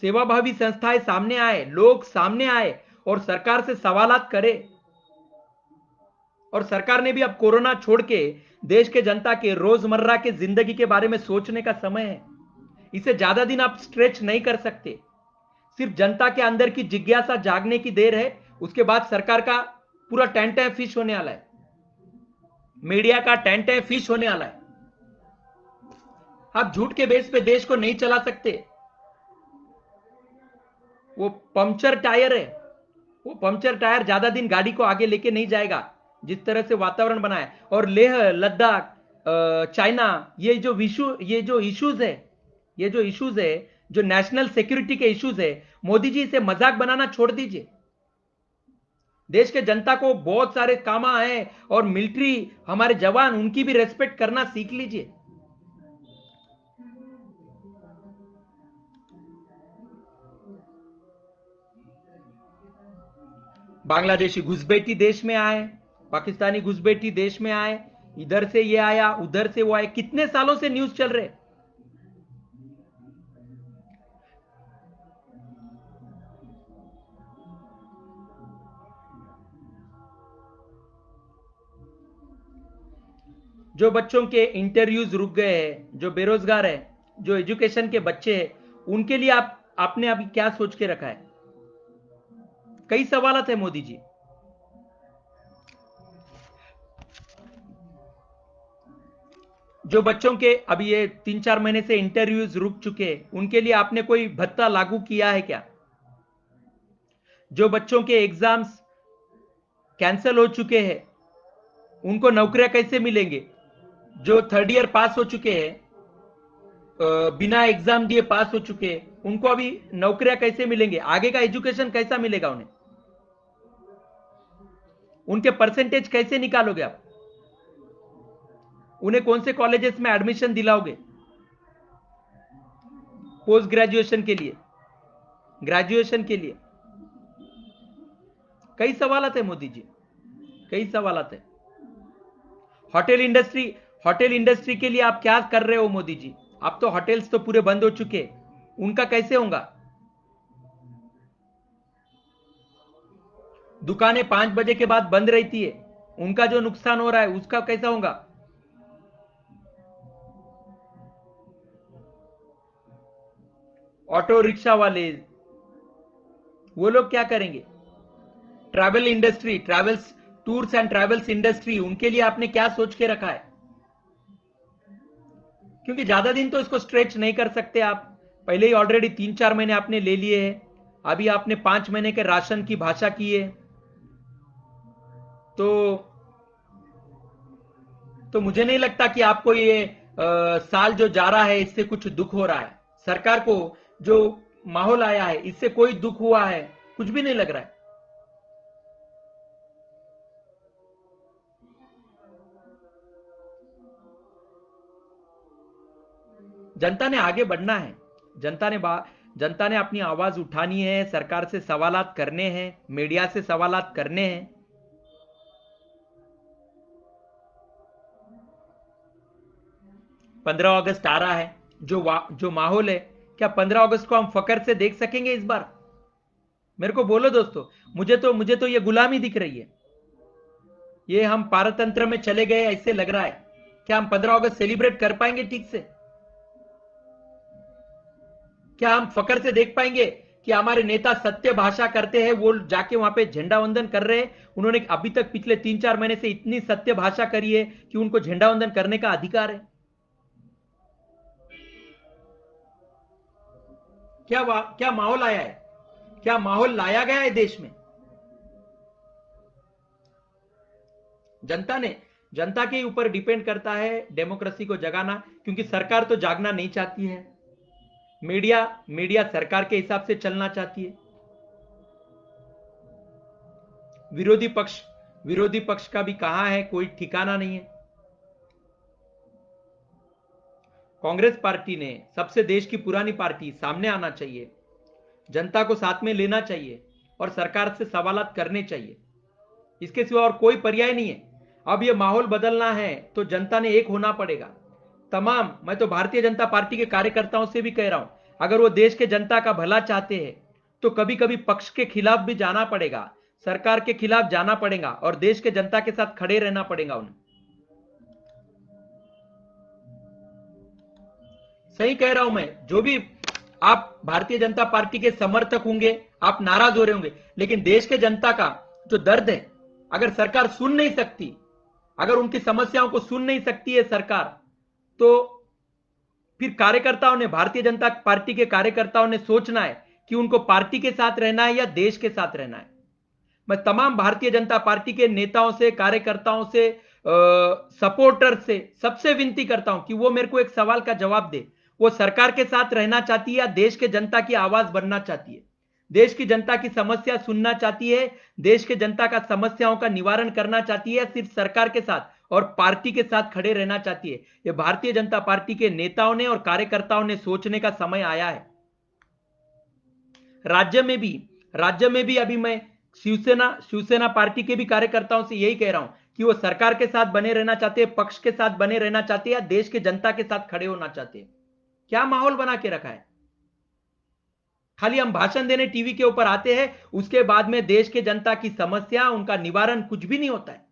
सेवाभावी संस्थाएं सामने आए, लोग सामने आए और सरकार से सवालात करे। और सरकार ने भी अब कोरोना छोड़ के देश के जनता के रोजमर्रा के जिंदगी के बारे में सोचने का समय है। इसे ज्यादा दिन आप स्ट्रेच नहीं कर सकते। सिर्फ जनता के अंदर की जिज्ञासा जागने की देर है। उसके बाद सरकार का पूरा टैंटा फिश होने वाला है, मीडिया का टैंटा फिश होने वाला है। आप झूठ के बेस पे देश को नहीं चला सकते। वो पंक्चर टायर है, वो पंक्चर टायर ज्यादा दिन गाड़ी को आगे लेके नहीं जाएगा। जिस तरह से वातावरण बना है, और लेह लद्दाख चाइना, ये जो इश्यूज है, जो नेशनल सिक्योरिटी के इश्यूज है, मोदी जी इसे मजाक बनाना छोड़ दीजिए। देश के जनता को बहुत सारे काम है, और मिलिट्री हमारे जवान उनकी भी रेस्पेक्ट करना सीख लीजिए। बांग्लादेशी घुसपैठी देश में आए, पाकिस्तानी घुसपैठी देश में आए, इधर से ये आया, उधर से वो आए। कितने सालों से न्यूज चल रहे। जो बच्चों के इंटरव्यूज रुक गए हैं, जो बेरोजगार है, जो एजुकेशन के बच्चे हैं, उनके लिए आपने अभी क्या सोच के रखा है? कई सवाल है मोदी जी। जो बच्चों के अभी ये 3-4 महीने से इंटरव्यूज रुक चुके हैं, उनके लिए आपने कोई भत्ता लागू किया है क्या? जो बच्चों के एग्जाम्स कैंसिल हो चुके हैं, उनको नौकरियां कैसे मिलेंगे? जो 3rd ईयर पास हो चुके हैं, बिना एग्जाम दिए पास हो चुके हैं, उनको अभी नौकरियां कैसे मिलेंगे? आगे का एजुकेशन कैसा मिलेगा उन्हें? उनके परसेंटेज कैसे निकालोगे आप? उन्हें कौन से कॉलेजेस में एडमिशन दिलाओगे पोस्ट ग्रेजुएशन के लिए, ग्रेजुएशन के लिए? कई सवाल है मोदी जी, कई सवाल है। होटल इंडस्ट्री के लिए आप क्या कर रहे हो मोदी जी? आप तो होटल्स तो पूरे बंद हो चुके, उनका कैसे होगा? दुकानें 5 बजे के बाद बंद रहती है, उनका जो नुकसान हो रहा है उसका कैसा होगा? ऑटो रिक्शा वाले, वो लोग क्या करेंगे? Travel industry, tours and travels industry, उनके लिए आपने क्या सोच के रखा है? क्योंकि ज्यादा दिन तो इसको स्ट्रेच नहीं कर सकते आप। पहले ही ऑलरेडी 3-4 महीने आपने ले लिए हैं, अभी आपने 5 महीने के राशन की भाषा की है। तो मुझे नहीं लगता कि आपको ये साल जो जा रहा है इससे कुछ दुख हो रहा है। सरकार को जो माहौल आया है इससे कोई दुख हुआ है, कुछ भी नहीं लग रहा है। जनता ने आगे बढ़ना है, जनता ने अपनी आवाज उठानी है, सरकार से सवालात करने हैं, मीडिया से सवालात करने हैं। पंद्रह अगस्त आ रहा है, जो माहौल है, क्या 15 अगस्त को हम फकर से देख सकेंगे इस बार? मेरे को बोलो दोस्तों। मुझे तो ये गुलामी दिख रही है, ये हम पारतंत्र में चले गए ऐसे लग रहा है। क्या हम 15 अगस्त सेलिब्रेट कर पाएंगे ठीक से? क्या हम फकर से देख पाएंगे कि हमारे नेता सत्य भाषा करते हैं, वो जाके वहां पे झंडा वंदन कर रहे हैं? उन्होंने अभी तक पिछले 3-4 महीने से इतनी सत्य भाषा करी है कि उनको झंडा वंदन करने का अधिकार है। क्या माहौल आया है? क्या माहौल लाया गया है देश में? जनता के ऊपर डिपेंड करता है डेमोक्रेसी को जगाना, क्योंकि सरकार तो जागना नहीं चाहती है। मीडिया सरकार के हिसाब से चलना चाहती है। विरोधी पक्ष का भी कहां है कोई ठिकाना नहीं है। कांग्रेस पार्टी ने, सबसे देश की पुरानी पार्टी, सामने आना चाहिए, जनता को साथ में लेना चाहिए और सरकार से सवालात करने चाहिए। इसके सिवा और कोई पर्याय नहीं है। अब यह माहौल बदलना है तो जनता ने एक होना पड़ेगा। मैं तो भारतीय जनता पार्टी के कार्यकर्ताओं से भी कह रहा हूं, अगर वो देश के जनता का भला चाहते हैं तो कभी कभी पक्ष के खिलाफ भी जाना पड़ेगा, सरकार के खिलाफ जाना पड़ेगा और देश के जनता के साथ खड़े रहना पड़ेगा उन्हें। सही कह रहा हूं मैं। जो भी आप भारतीय जनता पार्टी के समर्थक होंगे, आप नाराज हो रहे होंगे, लेकिन देश के जनता का जो दर्द है, अगर सरकार सुन नहीं सकती, अगर उनकी समस्याओं को सुन नहीं सकती है सरकार, तो फिर कार्यकर्ताओं ने, भारतीय जनता पार्टी के कार्यकर्ताओं ने सोचना है कि उनको पार्टी के साथ रहना है या देश के साथ रहना है। मैं तमाम भारतीय जनता पार्टी के नेताओं से, कार्यकर्ताओं से, सपोर्टर से सबसे विनती करता हूं कि वो मेरे को एक सवाल का जवाब दे। वो सरकार के साथ रहना चाहती है या देश के जनता की आवाज बनना चाहती है? देश की जनता की समस्या सुनना चाहती है, देश के जनता का समस्याओं का निवारण करना चाहती है, सिर्फ सरकार के साथ और पार्टी के साथ खड़े रहना चाहती है? यह भारतीय जनता पार्टी के नेताओं ने और कार्यकर्ताओं ने सोचने का समय आया है। राज्य में भी अभी मैं शिवसेना पार्टी के भी कार्यकर्ताओं से यही कह रहा हूं कि वो सरकार के साथ बने रहना चाहते हैं, पक्ष के साथ बने रहना चाहते हैं या देश के जनता के साथ खड़े होना चाहते हैं। क्या माहौल बना के रखा है? खाली हम भाषण देने टीवी के ऊपर आते हैं, उसके बाद में देश के जनता की समस्या, उनका निवारण कुछ भी नहीं होता है।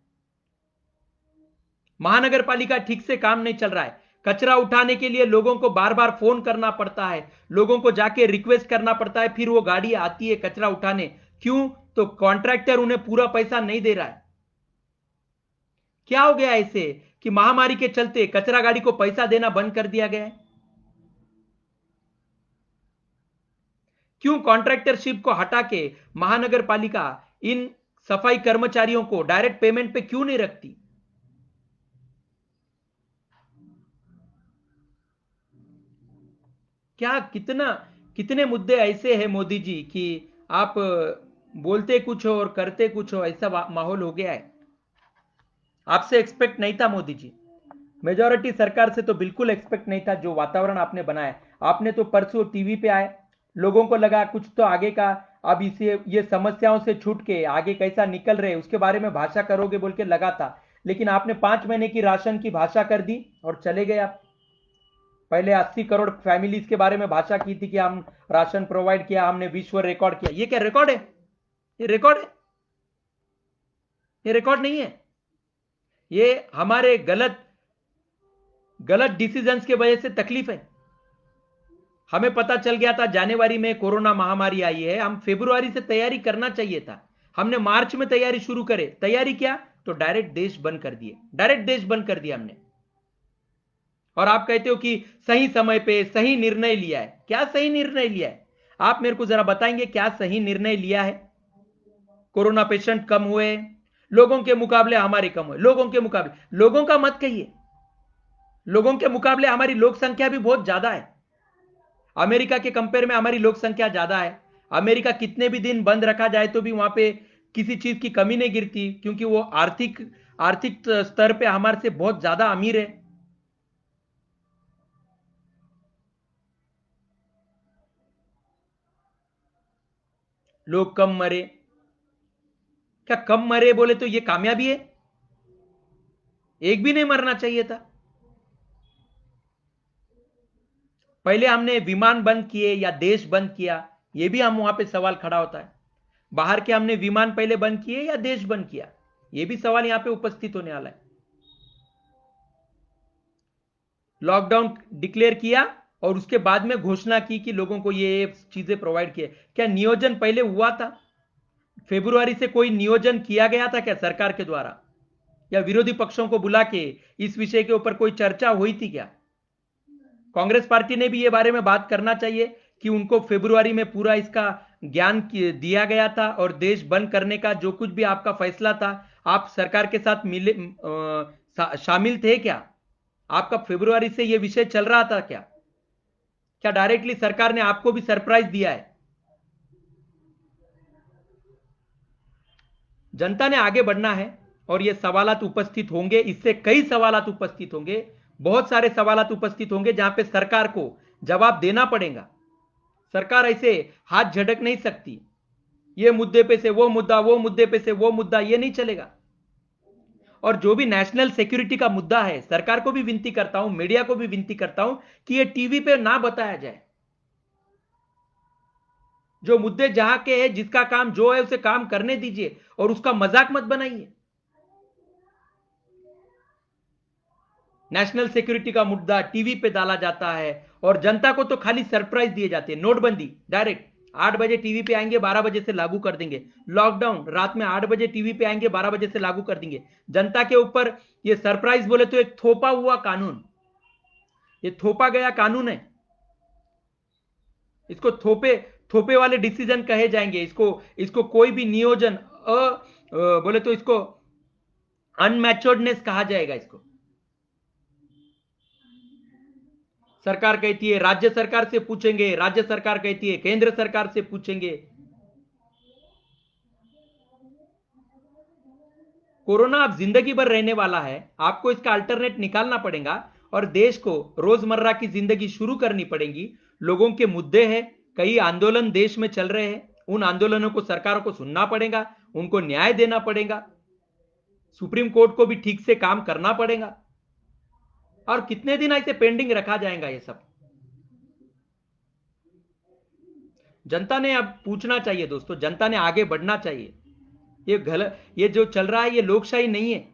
महानगर पालिका ठीक से काम नहीं चल रहा है। कचरा उठाने के लिए लोगों को बार बार फोन करना पड़ता है, लोगों को जाके रिक्वेस्ट करना पड़ता है, फिर वो गाड़ी आती है कचरा उठाने। क्यों? तो कॉन्ट्रैक्टर उन्हें पूरा पैसा नहीं दे रहा है। क्या हो गया ऐसे कि महामारी के चलते कचरा गाड़ी को पैसा देना बंद कर दिया गया है? क्यों कॉन्ट्रैक्टरशिप को हटा के महानगर पालिका इन सफाई कर्मचारियों को डायरेक्ट पेमेंट पे क्यों नहीं रखती? क्या कितने मुद्दे ऐसे हैं मोदी जी कि आप बोलते कुछ हो और करते कुछ हो, ऐसा माहौल हो गया है। आपसे एक्सपेक्ट नहीं था मोदी जी, मेजॉरिटी सरकार से तो बिल्कुल एक्सपेक्ट नहीं था। जो वातावरण आपने बनाया, आपने तो परसों टीवी पे आए, लोगों को लगा कुछ तो आगे का, अब इसे ये समस्याओं से छूट के आगे कैसा निकल रहे उसके बारे में भाषा करोगे बोल के लगा था, लेकिन आपने 5 महीने की राशन की भाषा कर दी और चले गए आप। पहले 80 करोड़ फैमिलीज के बारे में भाषा की थी कि हम राशन प्रोवाइड किया, हमने विश्व रिकॉर्ड किया। ये क्या रिकॉर्ड है? ये रिकॉर्ड है? ये रिकॉर्ड नहीं है। ये हमारे गलत डिसीजंस के वजह से तकलीफ है। हमें पता चल गया था जनवरी में कोरोना महामारी आई है, हम फरवरी से तैयारी करना चाहिए था। हमने मार्च में तैयारी शुरू करे, तैयारी किया तो डायरेक्ट देश बंद कर दिए, डायरेक्ट देश बंद कर दिया हमने। और आप कहते हो कि सही समय पे सही निर्णय लिया है। क्या सही निर्णय लिया है? आप मेरे को जरा बताएंगे क्या सही निर्णय लिया है? कोरोना पेशेंट कम हुए, लोगों के मुकाबले हमारे कम हुए। लोगों के मुकाबले, लोगों का मत कहिए, लोगों के मुकाबले हमारी लोक संख्या भी बहुत ज्यादा है। अमेरिका के कंपेयर में हमारी लोक संख्या ज्यादा है। अमेरिका कितने भी दिन बंद रखा जाए तो भी वहां पे किसी चीज की कमी नहीं गिरती, क्योंकि वो आर्थिक स्तर पे हमारे से बहुत ज्यादा अमीर है। लोग कम मरे, क्या कम मरे बोले तो ये कामयाबी है? एक भी नहीं मरना चाहिए था। पहले हमने विमान बंद किए या देश बंद किया, ये भी हम वहां पे सवाल खड़ा होता है। बाहर के हमने विमान पहले बंद किए या देश बंद किया, ये भी सवाल यहां पे उपस्थित होने वाला है। लॉकडाउन डिक्लेयर किया और उसके बाद में घोषणा की कि लोगों को ये चीजें प्रोवाइड किए। क्या नियोजन पहले हुआ था? फरवरी से कोई नियोजन किया गया था क्या सरकार के द्वारा? या विरोधी पक्षों को बुला के इस विषय के ऊपर कोई चर्चा हुई थी क्या? कांग्रेस पार्टी ने भी ये बारे में बात करना चाहिए कि उनको फरवरी में पूरा इसका ज्ञान दिया गया था और देश बंद करने का जो कुछ भी आपका फैसला था, आप सरकार के साथ शामिल थे क्या? आपका फरवरी से यह विषय चल रहा था क्या? क्या डायरेक्टली सरकार ने आपको भी सरप्राइज दिया है? जनता ने आगे बढ़ना है और ये सवालात उपस्थित होंगे, इससे कई सवालात उपस्थित होंगे, बहुत सारे सवालात उपस्थित होंगे जहां पे सरकार को जवाब देना पड़ेगा। सरकार ऐसे हाथ झटक नहीं सकती, ये मुद्दे पे से वो मुद्दा, वो मुद्दे पे से वो मुद्दा, ये नहीं चलेगा। और जो भी नेशनल सिक्योरिटी का मुद्दा है, सरकार को भी विनती करता हूं, मीडिया को भी विनती करता हूं कि ये टीवी पे ना बताया जाए। जो मुद्दे जहां के हैं, जिसका काम जो है उसे काम करने दीजिए और उसका मजाक मत बनाइए। नेशनल सिक्योरिटी का मुद्दा टीवी पे डाला जाता है और जनता को तो खाली सरप्राइज दिए जाते हैं। नोटबंदी डायरेक्ट 8 बजे टीवी पे आएंगे, 12 बजे से लागू कर देंगे। लॉकडाउन रात में 8 बजे टीवी पे आएंगे, 12 बजे से लागू कर देंगे। जनता के ऊपर ये सरप्राइज बोले तो एक थोपा हुआ कानून, ये थोपा गया कानून है। इसको थोपे थोपे वाले डिसीजन कहे जाएंगे। इसको कोई भी नियोजन बोले तो इसको अनमैच्योर्डनेस कहा जाएगा। इसको सरकार कहती है राज्य सरकार से पूछेंगे, राज्य सरकार कहती है केंद्र सरकार से पूछेंगे। कोरोना अब जिंदगी भर रहने वाला है, आपको इसका अल्टरनेट निकालना पड़ेगा और देश को रोजमर्रा की जिंदगी शुरू करनी पड़ेगी। लोगों के मुद्दे हैं, कई आंदोलन देश में चल रहे हैं, उन आंदोलनों को सरकारों को सुनना पड़ेगा, उनको न्याय देना पड़ेगा, सुप्रीम कोर्ट को भी ठीक से काम करना पड़ेगा। और कितने दिन ऐसे पेंडिंग रखा जाएगा ये सब? जनता ने अब पूछना चाहिए दोस्तों, जनता ने आगे बढ़ना चाहिए। ये जो चल रहा है ये लोकशाही नहीं है,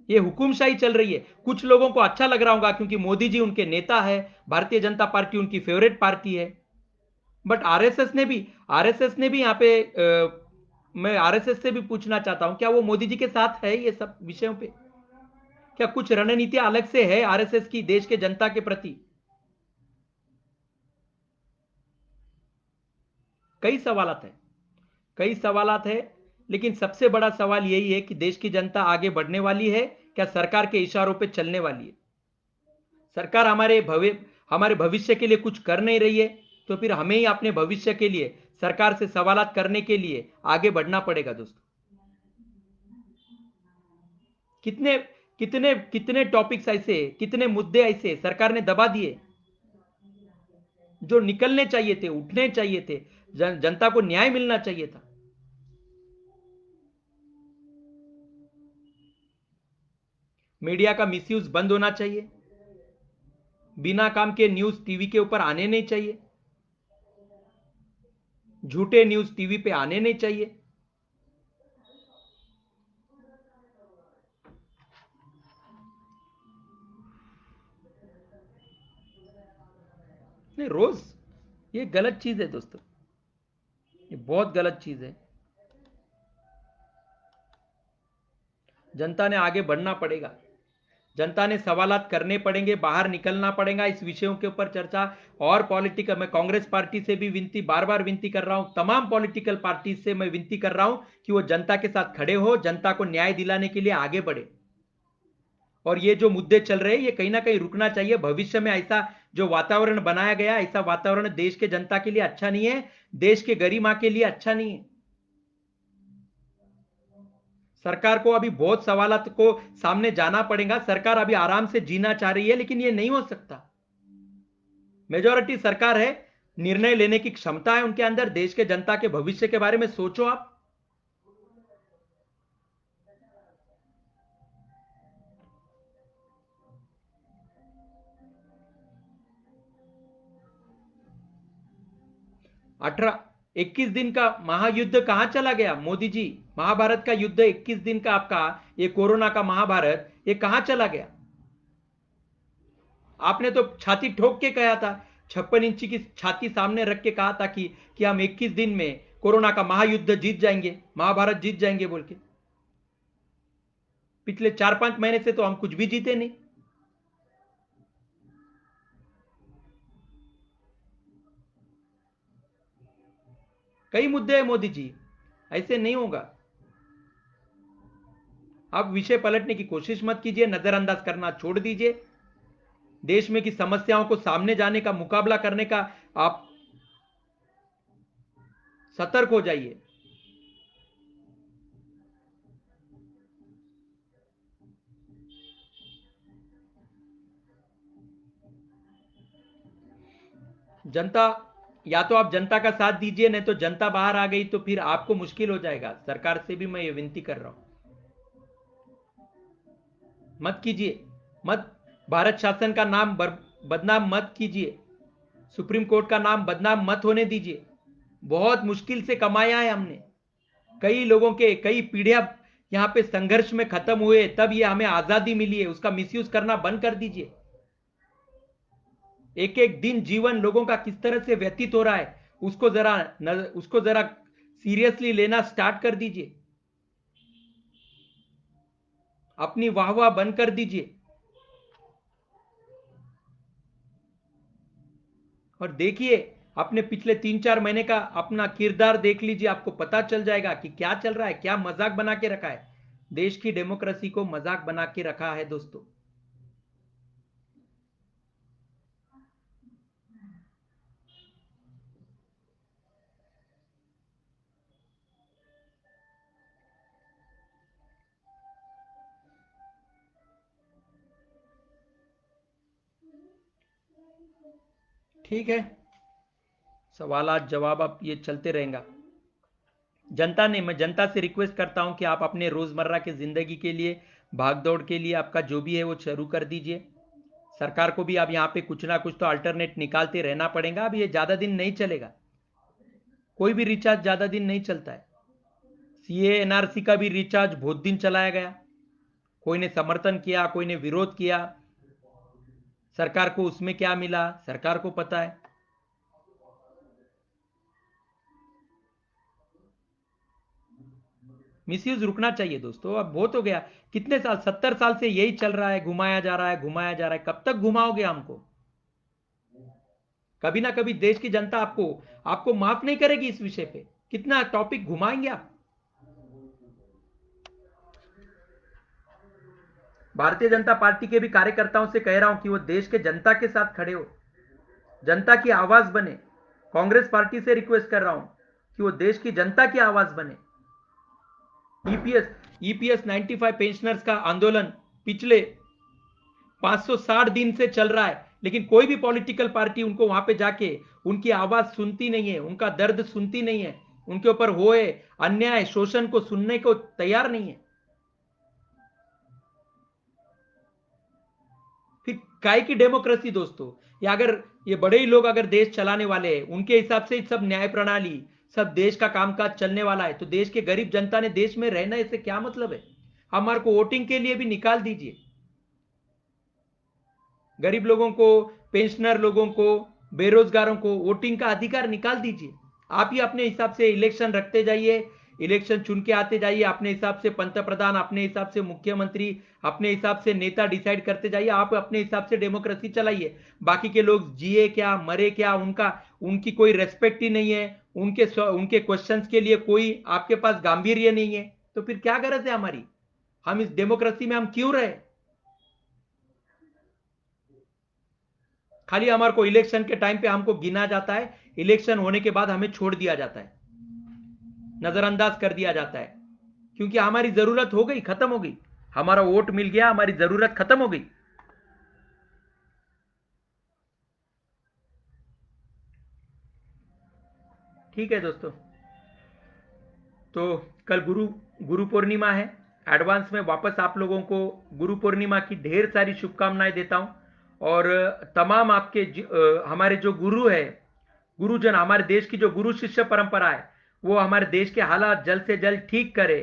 ये हुकुमशाही चल रही है। कुछ लोगों को अच्छा लग रहा होगा क्योंकि मोदी जी उनके नेता है, भारतीय जनता पार्टी उनकी फेवरेट पार्टी है। बट आरएसएस ने भी यहां पे मैं आरएसएस से भी पूछना चाहता हूं, क्या वो मोदी जी के साथ है ये सब विषयों पे? क्या कुछ रणनीतियां अलग से है आरएसएस की देश के जनता के प्रति? कई सवालात है, कई सवालात है। लेकिन सबसे बड़ा सवाल यही है कि देश की जनता आगे बढ़ने वाली है, क्या सरकार के इशारों पे चलने वाली है? सरकार हमारे भविष्य के लिए कुछ कर नहीं रही है, तो फिर हमें ही अपने भविष्य के लिए सरकार से सवालात करने के लिए आगे बढ़ना पड़ेगा दोस्तों। कितने कितने कितने टॉपिक्स ऐसे, कितने मुद्दे ऐसे सरकार ने दबा दिए जो निकलने चाहिए थे, उठने चाहिए थे, जनता को न्याय मिलना चाहिए था। मीडिया का मिसयूज बंद होना चाहिए, बिना काम के न्यूज टीवी के ऊपर आने नहीं चाहिए, झूठे न्यूज टीवी पे आने नहीं चाहिए। नहीं, रोज ये गलत चीज है दोस्तों, ये बहुत गलत चीज है। जनता ने आगे बढ़ना पड़ेगा, जनता ने सवालात करने पड़ेंगे, बाहर निकलना पड़ेगा, इस विषयों के ऊपर चर्चा। और पॉलिटिकल, मैं कांग्रेस पार्टी से भी विनती, बार बार विनती कर रहा हूं, तमाम पॉलिटिकल पार्टी से मैं विनती कर रहा हूं कि वो जनता के साथ खड़े हो, जनता को न्याय दिलाने के लिए आगे बढ़े। और ये जो मुद्दे चल रहे हैं ये कहीं ना कहीं रुकना चाहिए। भविष्य में ऐसा जो वातावरण बनाया गया, ऐसा वातावरण देश के जनता के लिए अच्छा नहीं है, देश के गरिमा के लिए अच्छा नहीं है। सरकार को अभी बहुत सवालात को सामने जाना पड़ेगा। सरकार अभी आराम से जीना चाह रही है, लेकिन ये नहीं हो सकता। मेजॉरिटी सरकार है, निर्णय लेने की क्षमता है उनके अंदर, देश के जनता के भविष्य के बारे में सोचो आप। अठारह 21 दिन का महायुद्ध कहां चला गया मोदी जी? महाभारत का युद्ध 21 दिन का आपका, ये कोरोना का महाभारत, ये कहां चला गया? आपने तो छाती ठोक के कहा था, 56 इंची की छाती सामने रख के कहा था कि हम 21 दिन में कोरोना का महायुद्ध जीत जाएंगे, महाभारत जीत जाएंगे बोल के। पिछले 4-5 महीने से तो हम कुछ भी जीते नहीं। कई मुद्दे हैं मोदी जी, ऐसे नहीं होगा। आप विषय पलटने की कोशिश मत कीजिए, नजरअंदाज करना छोड़ दीजिए। देश में की समस्याओं को सामने जाने का, मुकाबला करने का आप सतर्क हो जाइए। जनता, या तो आप जनता का साथ दीजिए, नहीं तो जनता बाहर आ गई तो फिर आपको मुश्किल हो जाएगा। सरकार से भी मैं ये विनती कर रहा हूं, मत कीजिए, मत, भारत शासन का नाम बदनाम मत कीजिए, सुप्रीम कोर्ट का नाम बदनाम मत होने दीजिए। बहुत मुश्किल से कमाया है हमने। कई लोगों के कई पीढ़ियां यहां पे संघर्ष में खत्म हुए, तब ये हमें आजादी मिली है। उसका मिसयूज करना बंद कर दीजिए। एक एक दिन जीवन लोगों का किस तरह से व्यतीत हो रहा है, उसको जरा सीरियसली लेना स्टार्ट कर दीजिए। अपनी वाहवाह बंद कर दीजिए और देखिए, अपने पिछले 3-4 महीने का अपना किरदार देख लीजिए, आपको पता चल जाएगा कि क्या चल रहा है, क्या मजाक बना के रखा है। देश की डेमोक्रेसी को मजाक बना के रखा है दोस्तों। ठीक है, सवालात जवाब अब ये चलते रहेगा। जनता ने मैं जनता से रिक्वेस्ट करता हूं कि आप अपने रोजमर्रा की जिंदगी के लिए, भागदौड़ के लिए आपका जो भी है वो शुरू कर दीजिए। सरकार को भी अब यहाँ पे कुछ ना कुछ तो अल्टरनेट निकालते रहना पड़ेगा। अब ये ज्यादा दिन नहीं चलेगा, कोई भी रिचार्ज ज्यादा दिन नहीं चलता है। सीए एनआरसी का भी रिचार्ज बहुत दिन चलाया गया, कोई ने समर्थन किया, कोई ने विरोध किया। सरकार को उसमें क्या मिला, सरकार को पता है। मिसयूज रुकना चाहिए दोस्तों, अब बहुत हो गया। कितने साल, 70 साल से यही चल रहा है, घुमाया जा रहा है, घुमाया जा रहा है। कब तक घुमाओगे हमको? कभी ना कभी देश की जनता आपको आपको माफ नहीं करेगी इस विषय पे। कितना टॉपिक घुमाएंगे आप? भारतीय जनता पार्टी के भी कार्यकर्ताओं से कह रहा हूं कि वो देश के जनता के साथ खड़े हो, जनता की आवाज बने। कांग्रेस पार्टी से रिक्वेस्ट कर रहा हूं कि वो देश की जनता की आवाज बने। ईपीएस 95 पेंशनर्स का आंदोलन पिछले 560 दिन से चल रहा है, लेकिन कोई भी पॉलिटिकल पार्टी उनको वहां पे जाके उनकी आवाज सुनती नहीं है, उनका दर्द सुनती नहीं है, उनके ऊपर होए अन्याय शोषण को सुनने को तैयार नहीं है। फिर काय की डेमोक्रेसी दोस्तों? या अगर ये बड़े ही लोग अगर देश चलाने वाले हैं, उनके हिसाब से सब न्याय प्रणाली, सब देश का कामकाज चलने वाला है, तो देश के गरीब जनता ने देश में रहना, इससे क्या मतलब है? हमारे को वोटिंग के लिए भी निकाल दीजिए। गरीब लोगों को, पेंशनर लोगों को, बेरोजगारों को वोटिंग का अधिकार निकाल दीजिए। आप ही अपने हिसाब से इलेक्शन रखते जाइए, इलेक्शन चुन के आते जाइए, अपने हिसाब से पंत प्रधान, अपने हिसाब से मुख्यमंत्री, अपने हिसाब से नेता डिसाइड करते जाइए। आप अपने हिसाब से डेमोक्रेसी चलाइए। बाकी के लोग जिए क्या मरे क्या, उनकी कोई रेस्पेक्ट ही नहीं है, उनके क्वेश्चंस के लिए कोई आपके पास गांभीर्य नहीं है, तो फिर क्या गरज है हमारी? हम इस डेमोक्रेसी में हम क्यों रहे? खाली हमारे को इलेक्शन के टाइम पे हमको गिना जाता है, इलेक्शन होने के बाद हमें छोड़ दिया जाता है, नजरअंदाज कर दिया जाता है, क्योंकि हमारी जरूरत हो गई, खत्म हो गई। हमारा वोट मिल गया, हमारी जरूरत खत्म हो गई। ठीक है दोस्तों, तो कल गुरु पूर्णिमा है। एडवांस में वापस आप लोगों को गुरु पूर्णिमा की ढेर सारी शुभकामनाएं देता हूं। और तमाम हमारे जो गुरु है, गुरुजन, हमारे देश की जो गुरु शिष्य परंपरा है, वो हमारे देश के हालात जल्द से जल्द ठीक करे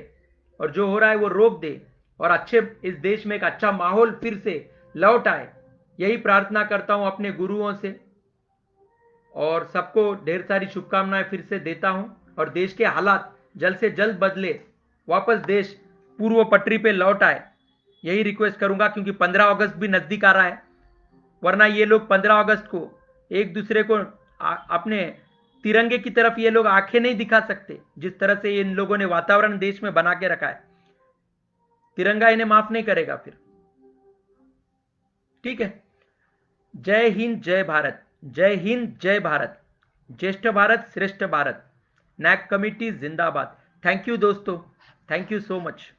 और जो हो रहा है वो रोक दे, और इस देश में एक अच्छा माहौल फिर से लौट आए। यही प्रार्थना करता हूं अपने गुरुओं से, और सबको ढेर सारी शुभकामनाएं फिर से देता हूं। और देश के हालात जल्द से जल्द बदले, वापस देश पूर्व पटरी पे लौट आए, यही रिक्वेस्ट करूंगा। क्योंकि 15 अगस्त भी नजदीक आ रहा है, वरना ये लोग 15 अगस्त को एक दूसरे को अपने तिरंगे की तरफ ये लोग आंखें नहीं दिखा सकते। जिस तरह से इन लोगों ने वातावरण देश में बना के रखा है, तिरंगा इन्हें माफ नहीं करेगा फिर। ठीक है, जय हिंद, जय भारत। जय हिंद, जय भारत। ज्येष्ठ भारत, श्रेष्ठ भारत। नैक कमिटी जिंदाबाद। थैंक यू दोस्तों, थैंक यू सो मच।